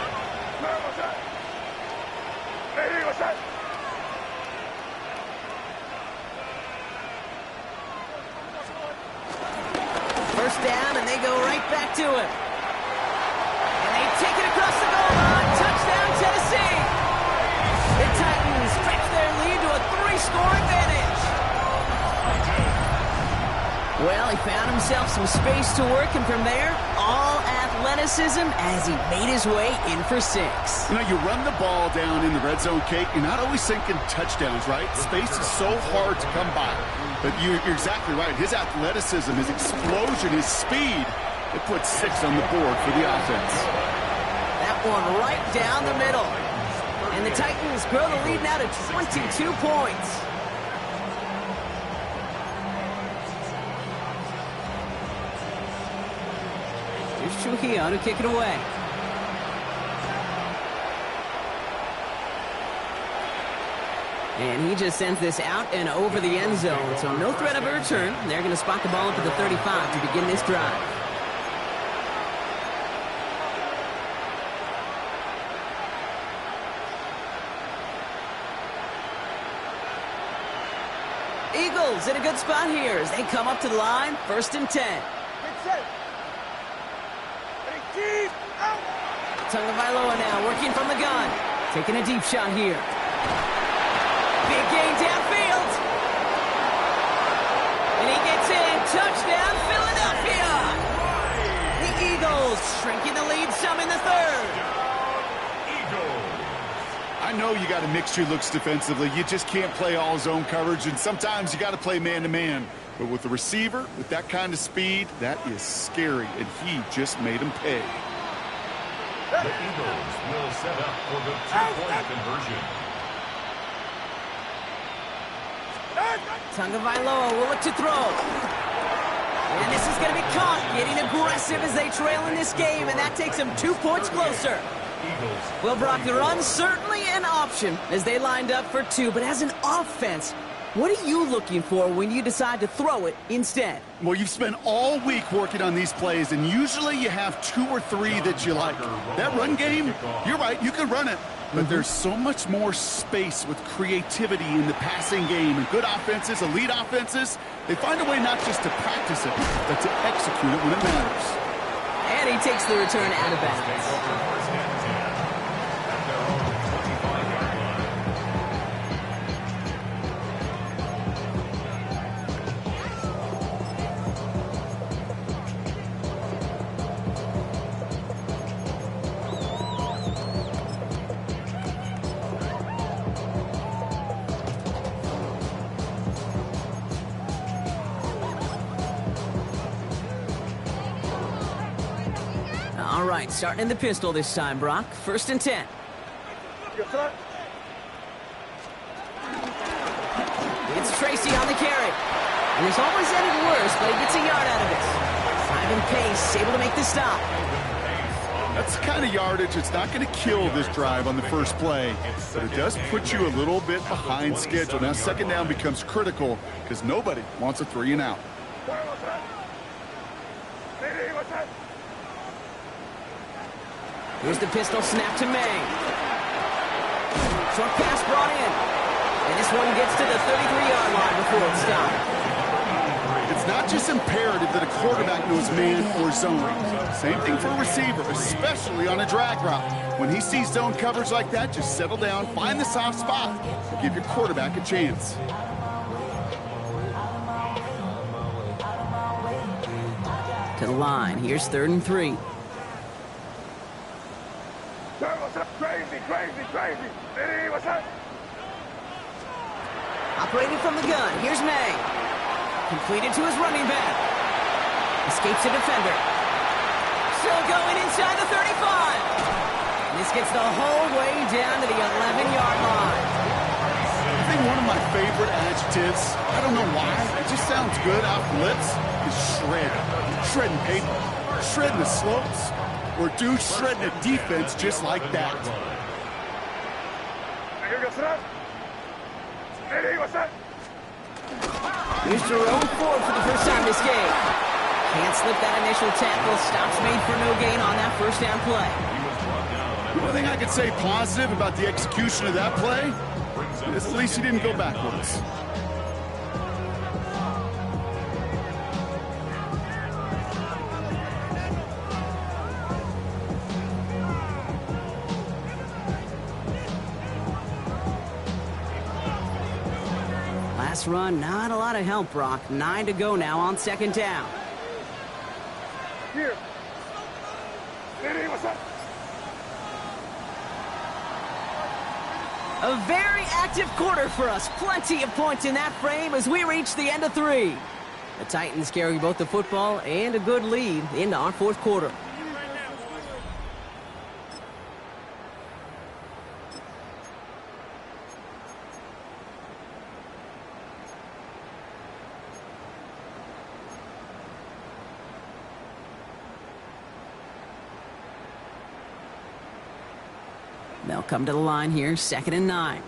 What's that? Hey, what's that? First down, and they go right back to it. And they take it across the goal line. Touchdown, Tennessee. The Titans stretch their lead to a 3-score advantage. Well, he found himself some space to work, and from there, all athleticism as he made his way in for 6. You know, you run the ball down in the red zone, Kate, you're not always thinking touchdowns, right? Space is so hard to come by. But you're exactly right. His athleticism, his explosion, his speed, it puts 6 on the board for the offense. That one right down the middle. And the Titans grow the lead now to 22 points. Here's Trujillo to kick it away. And he just sends this out and over the end zone. So no threat of a return. They're going to spot the ball up at the 35 to begin this drive. Eagles in a good spot here as they come up to the line. 1st and 10. Get set. Hey, deep. Out. Tagovailoa now working from the gun. Taking a deep shot here. Big gain downfield. And he gets in. Touchdown, Philadelphia. The Eagles shrinking the lead some in the 3rd. I know you got to mix your looks defensively. You just can't play all zone coverage, and sometimes you got to play man-to-man. But with the receiver, with that kind of speed, that is scary, and he just made him pay. The Eagles will set up for the 2-point conversion. Tagovailoa will look to throw. And this is going to be caught, getting aggressive as they trail in this game, and that takes them 2 points closer. Well, Brock, the run's certainly an option as they lined up for 2, but as an offense, what are you looking for when you decide to throw it instead? Well, you've spent all week working on these plays, and usually you have 2 or 3 that you like. That run game, you're right, you can run it. But there's so much more space with creativity in the passing game. And good offenses, elite offenses, they find a way not just to practice it, but to execute it when it matters. And he takes the return out of bounds. All right, starting in the pistol this time, Brock. 1st and 10. It's Tracy on the carry. And it's always ended worse, but he gets a yard out of this. Ivan Pace able to make the stop. That's the kind of yardage that's not going to kill this drive on the first play, but it does put you a little bit behind schedule. Now 2nd down becomes critical because nobody wants a 3 and out. Here's the pistol snap to May. Short pass brought in. And this one gets to the 33-yard line before it's stopped. It's not just imperative that a quarterback knows man or zone. Same thing for a receiver, especially on a drag route. When he sees zone coverage like that, just settle down, find the soft spot, and give your quarterback a chance. To the line. Here's 3rd and 3. Crazy. Hey, what's up? Operating from the gun. Here's May. Completed to his running back. Escapes a defender. Still going inside the 35. And this gets the whole way down to the 11-yard line. I think one of my favorite adjectives, I don't know why, it just sounds good off the lips, is shred. Shredding paper. Shredding the slopes. Or do shredding a defense just like that. Here's Jerome Ford for the first time this game. Can't slip that initial tackle. Stops made for no gain on that 1st down play. The only thing I could say positive about the execution of that play is at least he didn't go backwards. Last run, not a lot of help, Brock. 9 to go now on 2nd down. Here. Hey, what's up? A very active quarter for us. Plenty of points in that frame as we reach the end of 3. The Titans carry both the football and a good lead into our 4th quarter. They'll come to the line here, 2nd and 9.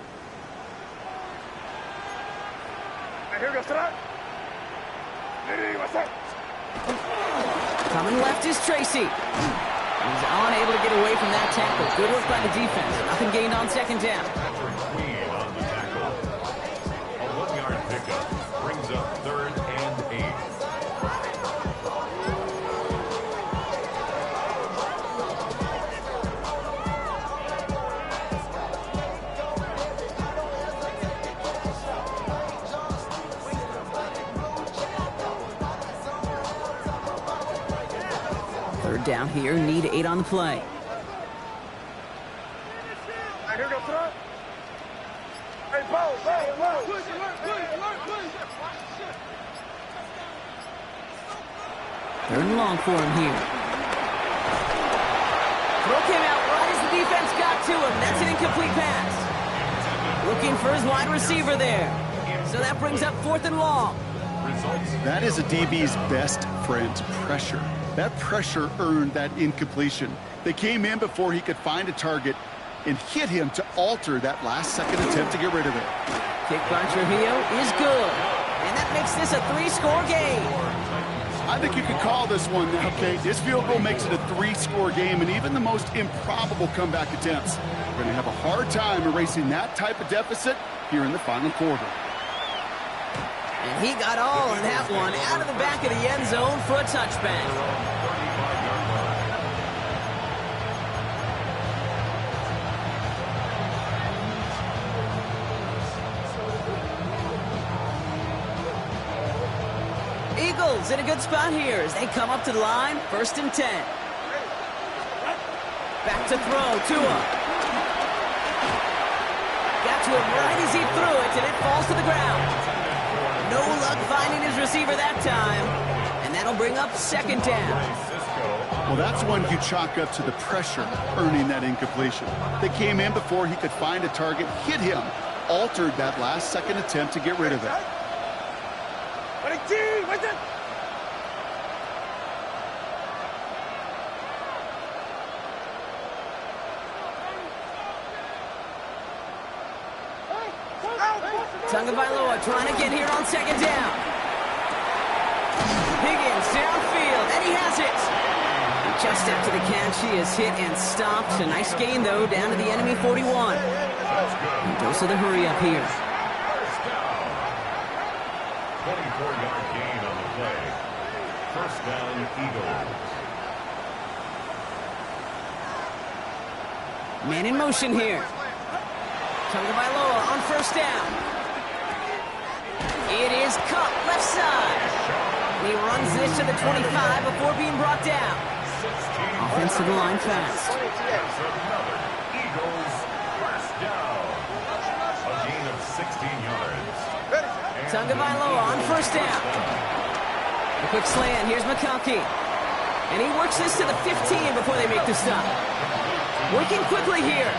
Here goes that. Hey, what's up? Coming left is Tracy. He's unable to get away from that tackle. Good work by the defense. Nothing gained on 2nd down. Queen on the tackle. A 1-yard pickup brings up 3rd and 8. Down here, need 8 on the play. Here goes that. Hey, Bo. 3rd and long for him here. Throw came out right as the defense got to him. That's an incomplete pass. Looking for his wide receiver there. So that brings up 4th and long. results. That is a DB's best friend, pressure. That pressure earned that incompletion. They came in before he could find a target and hit him to alter that last-second attempt to get rid of it. Kick by Trujillo is good. And that makes this a 3-score game. I think you could call this one now, Kate. This field goal makes it a 3-score game, and even the most improbable comeback attempts are going to have a hard time erasing that type of deficit here in the final quarter. And he got all of that one out of the back of the end zone for a touchback. Eagles in a good spot here as they come up to the line, 1st and 10. Back to throw, Tua. Got to him right as he threw it, and it falls to the ground. No luck finding his receiver that time, and that'll bring up 2nd down. Well, that's one you chalk up to the pressure earning that incompletion. They came in before he could find a target, hit him, altered that last-second attempt to get rid of it. Tagovailoa trying to get here on 2nd down. Higgins downfield, and he has it. Just after the catch, he is hit and stopped. A nice gain, though, down to the enemy 41. And dose of the hurry up here. 24-yard gain on the play. 1st down, Eagles. Man in motion here. Tagovailoa on 1st down. It is Kupp, left side. He runs this to the 25 before being brought down. Offense to the line fast. Eagles, 1st down. A gain of 16 yards. Tagovailoa on 1st down. A quick slant. Here's McConkey. And he works this to the 15 before they make the stop. Working quickly here.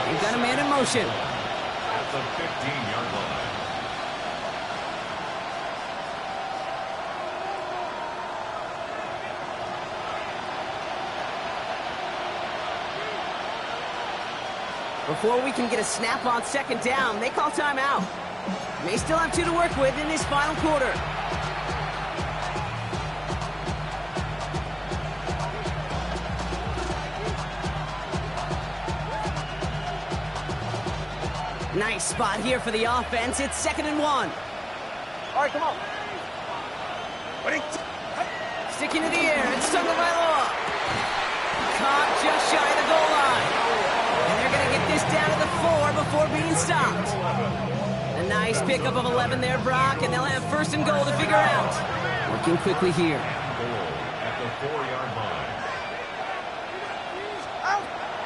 He's got a man in motion. At the 15-yard line. Before we can get a snap on 2nd down, they call timeout. May still have 2 to work with in this final quarter. Nice spot here for the offense. It's 2nd and 1. All right, come on. Sticking to the air. It's Tagovailoa. Caught just shy of the goal line. And they're going to get this down to the 4 before being stopped. A nice pickup of 11 there, Brock, and they'll have 1st and goal to figure out. Working quickly here. At the 4-yard line.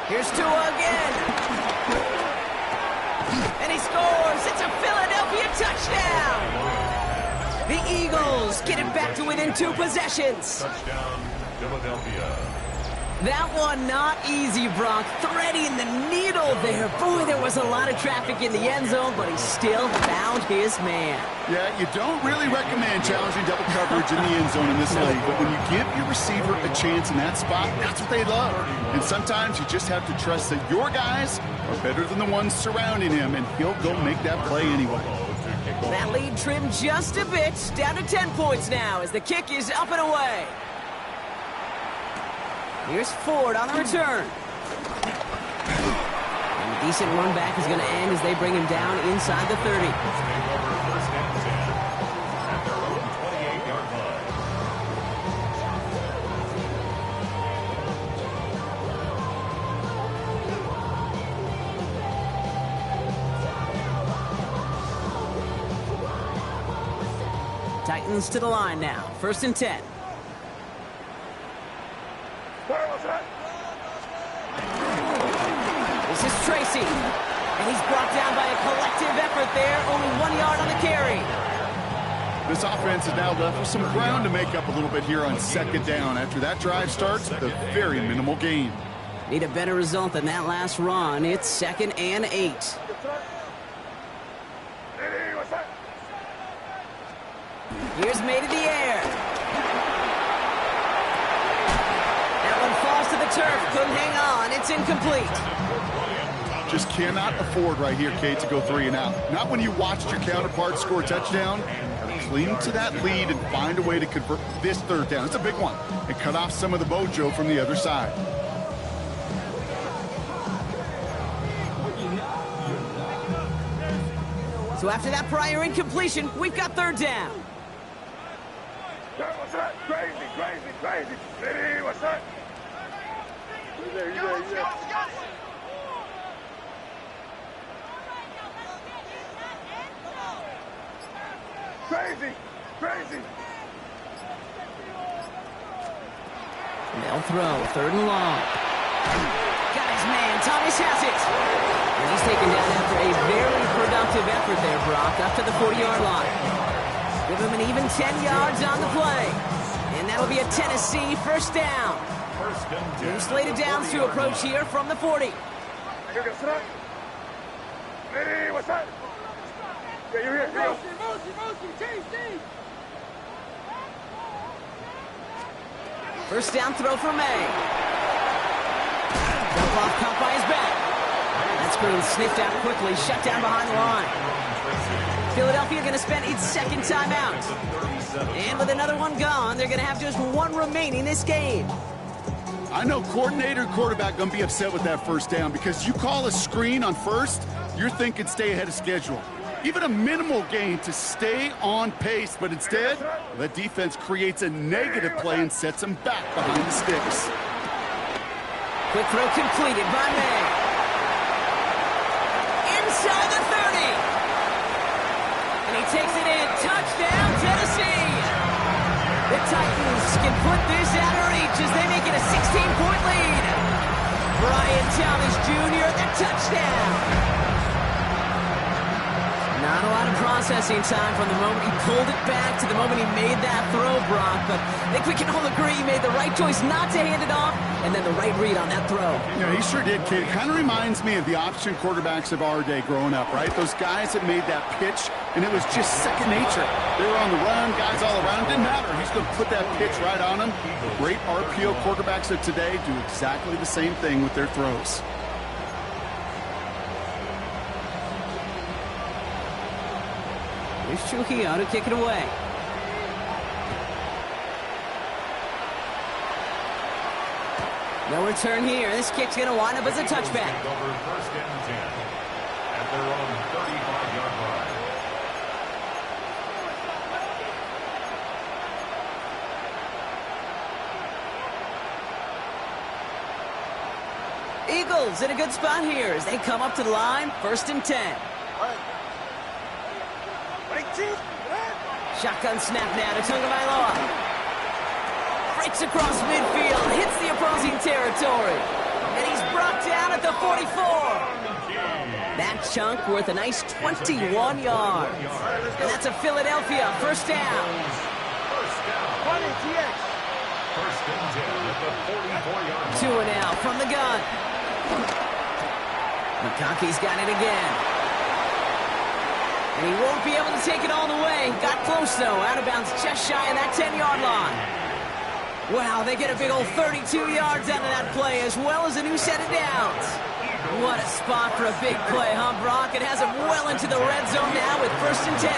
Here's Tua again. And he scores. It's a Philadelphia touchdown. The Eagles get it back to within 2 possessions. Touchdown, Philadelphia. That one not easy, Brock. Threading the needle there. Boy, there was a lot of traffic in the end zone, but he still found his man. Yeah, you don't really recommend challenging double coverage in the end zone in this league, but when you give your receiver a chance in that spot, that's what they love. And sometimes you just have to trust that your guys are better than the ones surrounding him, and he'll go make that play anyway. That lead trimmed just a bit, down to 10 points now as the kick is up and away. Here's Ford on the return. And a decent run back is going to end as they bring him down inside the 30. First and 10 at their own 28-yard line. Titans to the line now. 1st and 10. This is Tracy. And he's brought down by a collective effort there. Only 1 yard on the carry. This offense is now left with some ground to make up a little bit here on 2nd down. After that drive starts, a very minimal gain. Need a better result than that last run. It's 2nd and 8. Here's made in the air. That one falls to the turf. Couldn't hang on. It's incomplete. Just cannot afford right here, Kate, to go 3 and out. Not when you watched your counterpart score a touchdown. Cling to that lead and find a way to convert this 3rd down. It's a big one. And cut off some of the mojo from the other side. So after that prior incompletion, we've got 3rd down. What's that? Crazy. Ready, what's that? You there. Crazy. They'll throw, 3rd and long. Got his man, Thomas has it. And he's taken down after a very productive effort there, Brock, up to the 40-yard line. Give him an even 10 yards on the play. And that'll be a Tennessee 1st down. Two slated downs to approach here from the 40. Ready, what's that? Yeah, you're here. Motion, First down throw for May. Jump off caught by his back. That screen sniffed out quickly, shut down behind the line. Philadelphia going to spend its 2nd timeout. And with another one gone, they're going to have just 1 remaining this game. I know coordinator and quarterback going to be upset with that 1st down because you call a screen on 1st, you're thinking stay ahead of schedule. Even a minimal gain to stay on pace, but instead, the defense creates a negative play and sets them back behind the sticks. Quick throw completed by May. Inside the 30. And he takes it in. Touchdown, Tennessee. The Titans can put this out of reach as they make it a 16-point lead. Brian Thomas Jr., the touchdown. Not a lot of processing time from the moment he pulled it back to the moment he made that throw, Brock. But I think we can all agree he made the right choice not to hand it off and then the right read on that throw. Yeah, he sure did, kid. It kind of reminds me of the option quarterbacks of our day growing up, right? Those guys that made that pitch, and it was just second nature. They were on the run, guys all around. Didn't matter. He's going to put that pitch right on him. The great RPO quarterbacks of today do exactly the same thing with their throws. Here's Trujillo to kick it away. No return here. This kick's going to wind up as a touchback. Over 1st and 10 at their own 35-yard line. Eagles in a good spot here as they come up to the line. 1st and 10. Shotgun snap now to Tagovailoa. Breaks across midfield, hits the opposing territory. And he's brought down at the 44. That chunk worth a nice 21 yards. And that's a Philadelphia 1st down. 1st and 10 at the 44-yard line. 2 and out from the gun. McConkey's got it again. And he won't be able to take it all the way. Got close, though. Out of bounds just shy of that 10-yard line. Wow, they get a big old 32 yards out of that play, as well as a new set of downs. What a spot for a big play, huh, Brock? It has him well into the red zone now with 1st and 10.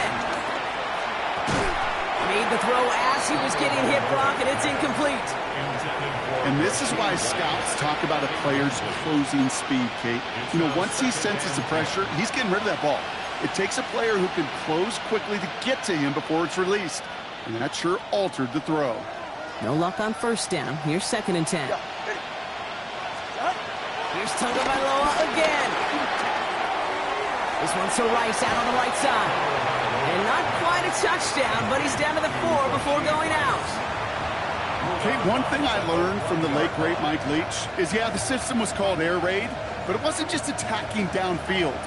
Made the throw as he was getting hit, Brock, and it's incomplete. And this is why scouts talk about a player's closing speed, Kate. You know, once he senses the pressure, he's getting rid of that ball. It takes a player who can close quickly to get to him before it's released. And that sure altered the throw. No luck on 1st down. Here's 2nd and 10. Here's Tagovailoa again. This one's to Rice out on the right side. And not quite a touchdown, but he's down to the 4 before going out. Okay, one thing I learned from the late, great Mike Leach is, yeah, the system was called air raid, but it wasn't just attacking downfield.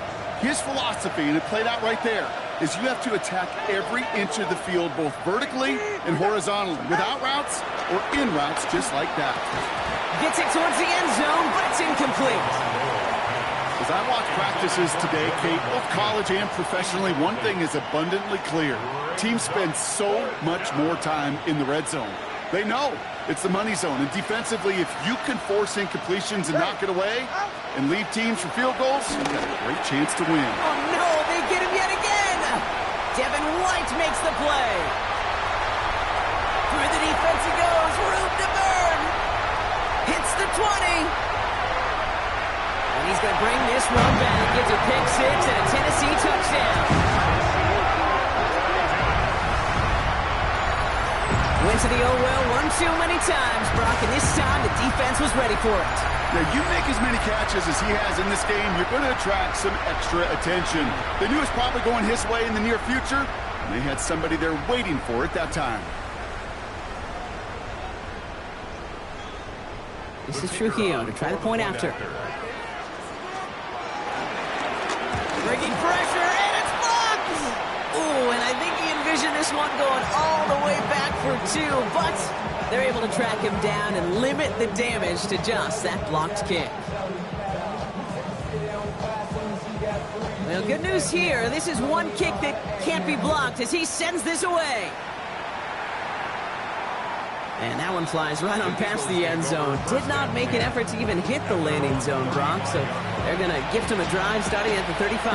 His philosophy, and it played out right there, is you have to attack every inch of the field, both vertically and horizontally, without routes or in routes just like that. Gets it towards the end zone, but it's incomplete. As I watch practices today, Kate, both college and professionally, one thing is abundantly clear. Teams spend so much more time in the red zone. They know it's the money zone. And defensively, if you can force incompletions and knock it away and leave teams for field goals, you've got a great chance to win. Oh, no, they get him yet again. Devin White makes the play. Through the defense he goes, room to burn. Hits the 20. And he's going to bring this one back. Gets a pick six and a Tennessee touchdown. Went to the oh-well one too many times, Brock, and this time the defense was ready for it. Now, you make as many catches as he has in this game, you're going to attract some extra attention. They knew it was probably going his way in the near future, and they had somebody there waiting for it that time. This is Trujillo to try the point after. Bringing pressure, and it's blocked! Ooh, and I think he envisioned this one going all the way back for two, but they're able to track him down and limit the damage to just that blocked kick. Well, good news here. This is one kick that can't be blocked as he sends this away. And that one flies right on past the end zone. Did not make an effort to even hit the landing zone, Brock, so they're going to gift him a drive starting at the 35.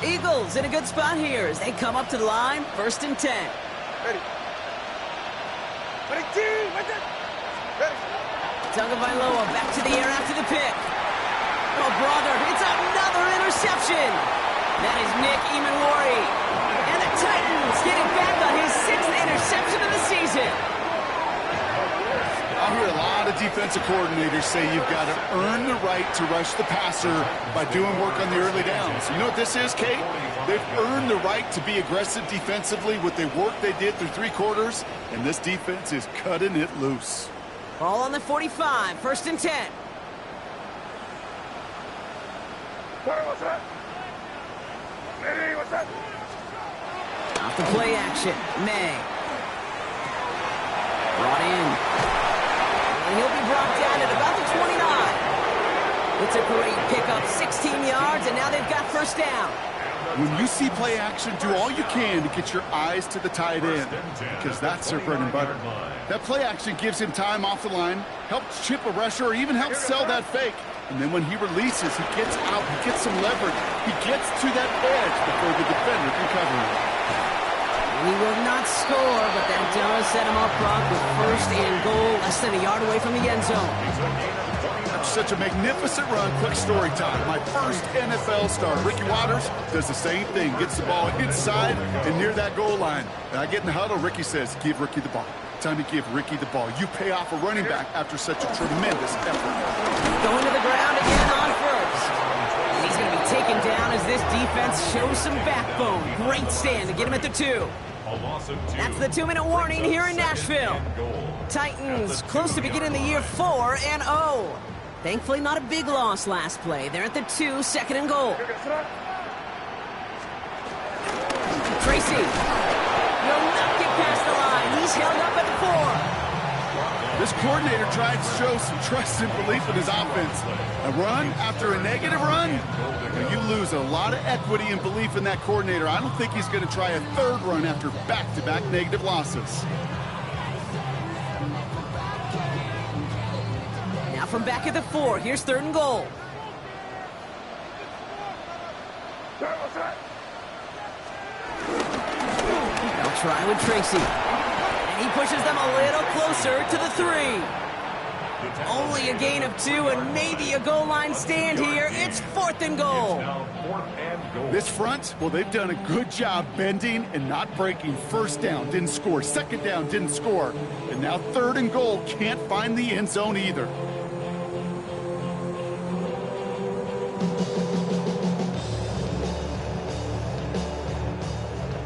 Eagles in a good spot here as they come up to the line, 1st and 10. Ready. Ready, team. Ready. Tagovailoa back to the air after the pick. Oh, brother, it's another interception. That is Nick Emanwari. And the Titans getting back on his 6th interception of the season. I hear a lot of defensive coordinators say you've got to earn the right to rush the passer by doing work on the early downs. You know what this is, Kate? They've earned the right to be aggressive defensively with the work they did through 3 quarters, and this defense is cutting it loose. Ball on the 45, 1st and 10. Sorry, what's that? Ready, what's that? Off the play action, May. Brought in. And he'll be brought down at about the 29. It's a great pickup, 16 yards, and now they've got 1st down. When you see play action, do all you can to get your eyes to the tight end, because that's their bread and butter. That play action gives him time off the line, helps chip a rusher, or even helps sell that fake. And then when he releases, he gets out, he gets some leverage. He gets to that edge before the defender can cover him. He will not score, but that does set him up, Brock, with 1st and goal, less than a yard away from the end zone. That's such a magnificent run. Quick story time. My first NFL star, Ricky Watters, does the same thing. Gets the ball inside and near that goal line. And I get in the huddle, Ricky says, give Ricky the ball. Time to give Ricky the ball. You pay off a running back after such a tremendous effort. Going to the ground again on 1st. And he's going to be taken down as this defense shows some backbone. Great stand to get him at the 2. That's the 2-minute warning here in Nashville. Titans close to beginning the year 4-0. Thankfully, not a big loss last play. They're at the 2, 2nd and goal. Tracy will not get past the line. He's held up at the 4. This coordinator tried to show some trust and belief in his offense. A run after a negative run, and you lose a lot of equity and belief in that coordinator. I don't think he's going to try a 3rd run after back-to-back negative losses. Now from back at the 4, here's 3rd and goal. They'll try with Tracy. And he pushes them a little closer to the 3. Only a gain of 2 and maybe a goal line stand here. It's 4th and goal. This front, well, they've done a good job bending and not breaking. 1st down, didn't score. 2nd down, didn't score. And now 3rd and goal, can't find the end zone either.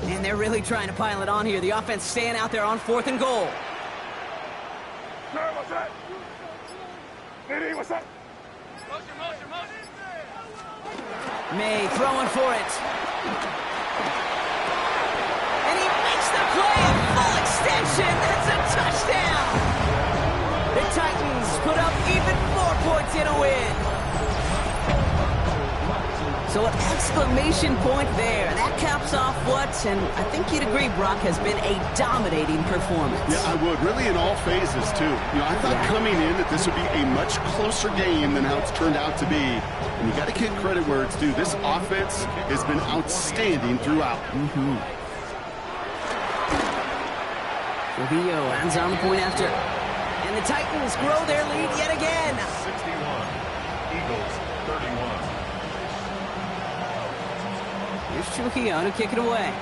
And they're really trying to pile it on here. The offense staying out there on 4th and goal. Sorry, what's that? Ready, what's that? May throwing for it. And he makes the play. completion. That's a touchdown. The Titans put up even more points in a win. So an exclamation point there. That caps off what, and I think you'd agree, Brock, has been a dominating performance. Yeah, I would. Really in all phases, too. You know, I thought coming in that this would be a much closer game than how it's turned out to be. And you got to give credit where it's due. This offense has been outstanding throughout. Trujillo ends on the point after. And the Titans grow their lead yet again. 61. Eagles 31. Here's Trujillo to kick it away.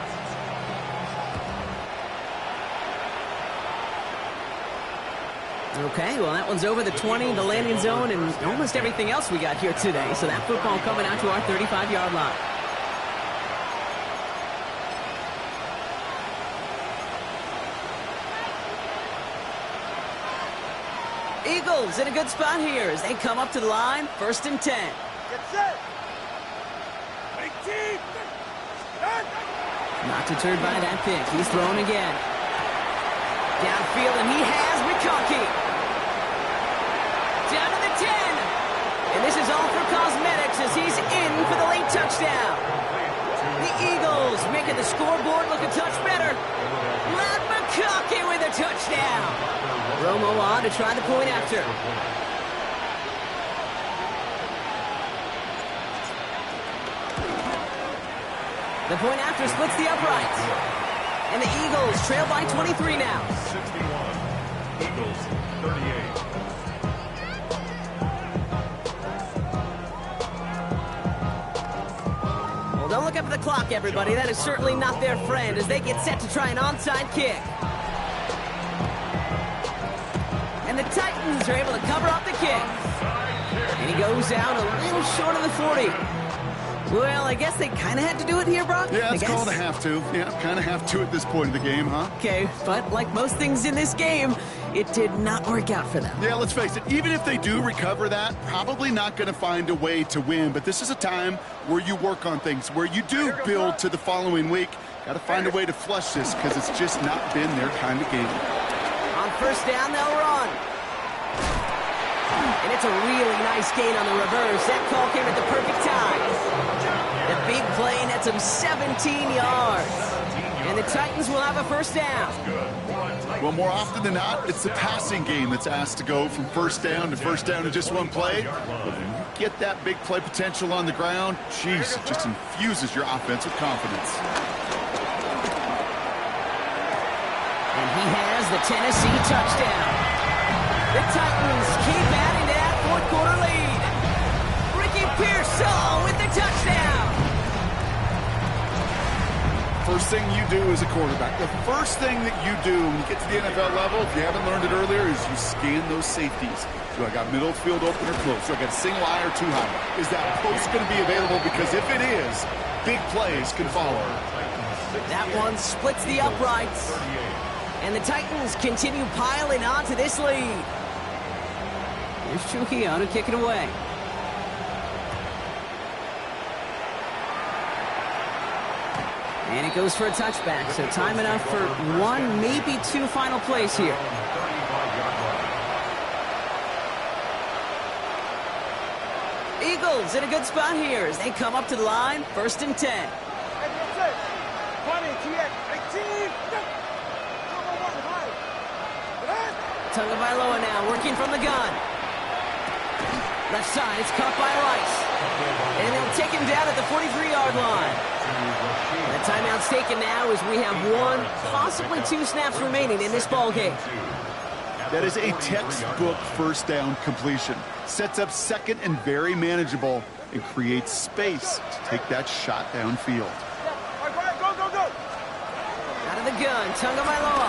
Okay, well, that one's over the 20, the landing zone, and almost everything else we got here today. So that football coming out to our 35-yard line. Eagles in a good spot here as they come up to the line, 1st and 10. Get set. Big team. Not deterred by that pick. He's throwing again. Downfield, and he has McConkey. Down to the 10. And this is all for cosmetics as he's in for the late touchdown. The Eagles making the scoreboard look a touch better. Matt McConkey with a touchdown. Romo on to try the point after. The point after splits the uprights. And the Eagles trail by 23 now. 61. Eagles 38. Well, don't look up at the clock, everybody. That is certainly not their friend as they get set to try an onside kick. And the Titans are able to cover up the kick. And he goes out a little short of the 40. Well, I guess they kind of had to do it here, Brock. Yeah, it's called a have to. Yeah, kind of have to at this point in the game, huh? Okay, but like most things in this game, it did not work out for them. Yeah, let's face it, even if they do recover that, probably not going to find a way to win. But this is a time where you work on things, where you do build to the following week. Got to find a way to flush this because it's just not been their kind of game. On 1st down, they'll run. And it's a really nice gain on the reverse. That call came at the perfect time. The big play nets him 17 yards. And the Titans will have a 1st down. Well, more often than not, it's the passing game that's asked to go from 1st down to 1st down in just one play. But when you get that big play potential on the ground, geez, it just infuses your offense with confidence. And he has the Tennessee touchdown. The Titans keep adding to that 4th quarter lead. Ricky Pearsall with the touchdown. First thing you do as a quarterback, the first thing that you do when you get to the NFL level, if you haven't learned it earlier, is you scan those safeties. Do I got middle field open or close? Do I got a single eye or too high? Is that post going to be available? Because if it is, big plays can follow. That one splits the uprights. And the Titans continue piling on to this lead. Here's Trujillo to kick it away. And it goes for a touchback, so time enough for 1, maybe 2 final plays here. Eagles in a good spot here as they come up to the line, 1st and 10. Tagovailoa now working from the gun. Left side, it's caught by Rice. And they'll take him down at the 43-yard line. The timeout's taken now as we have 1, possibly 2 snaps remaining in this ball game. That is a textbook 1st down completion. Sets up 2nd and very manageable and creates space to take that shot downfield. Go. Out of the gun, Tagovailoa.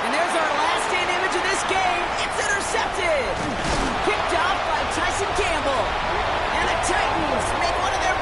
And there's our last stand image of this game. It's intercepted.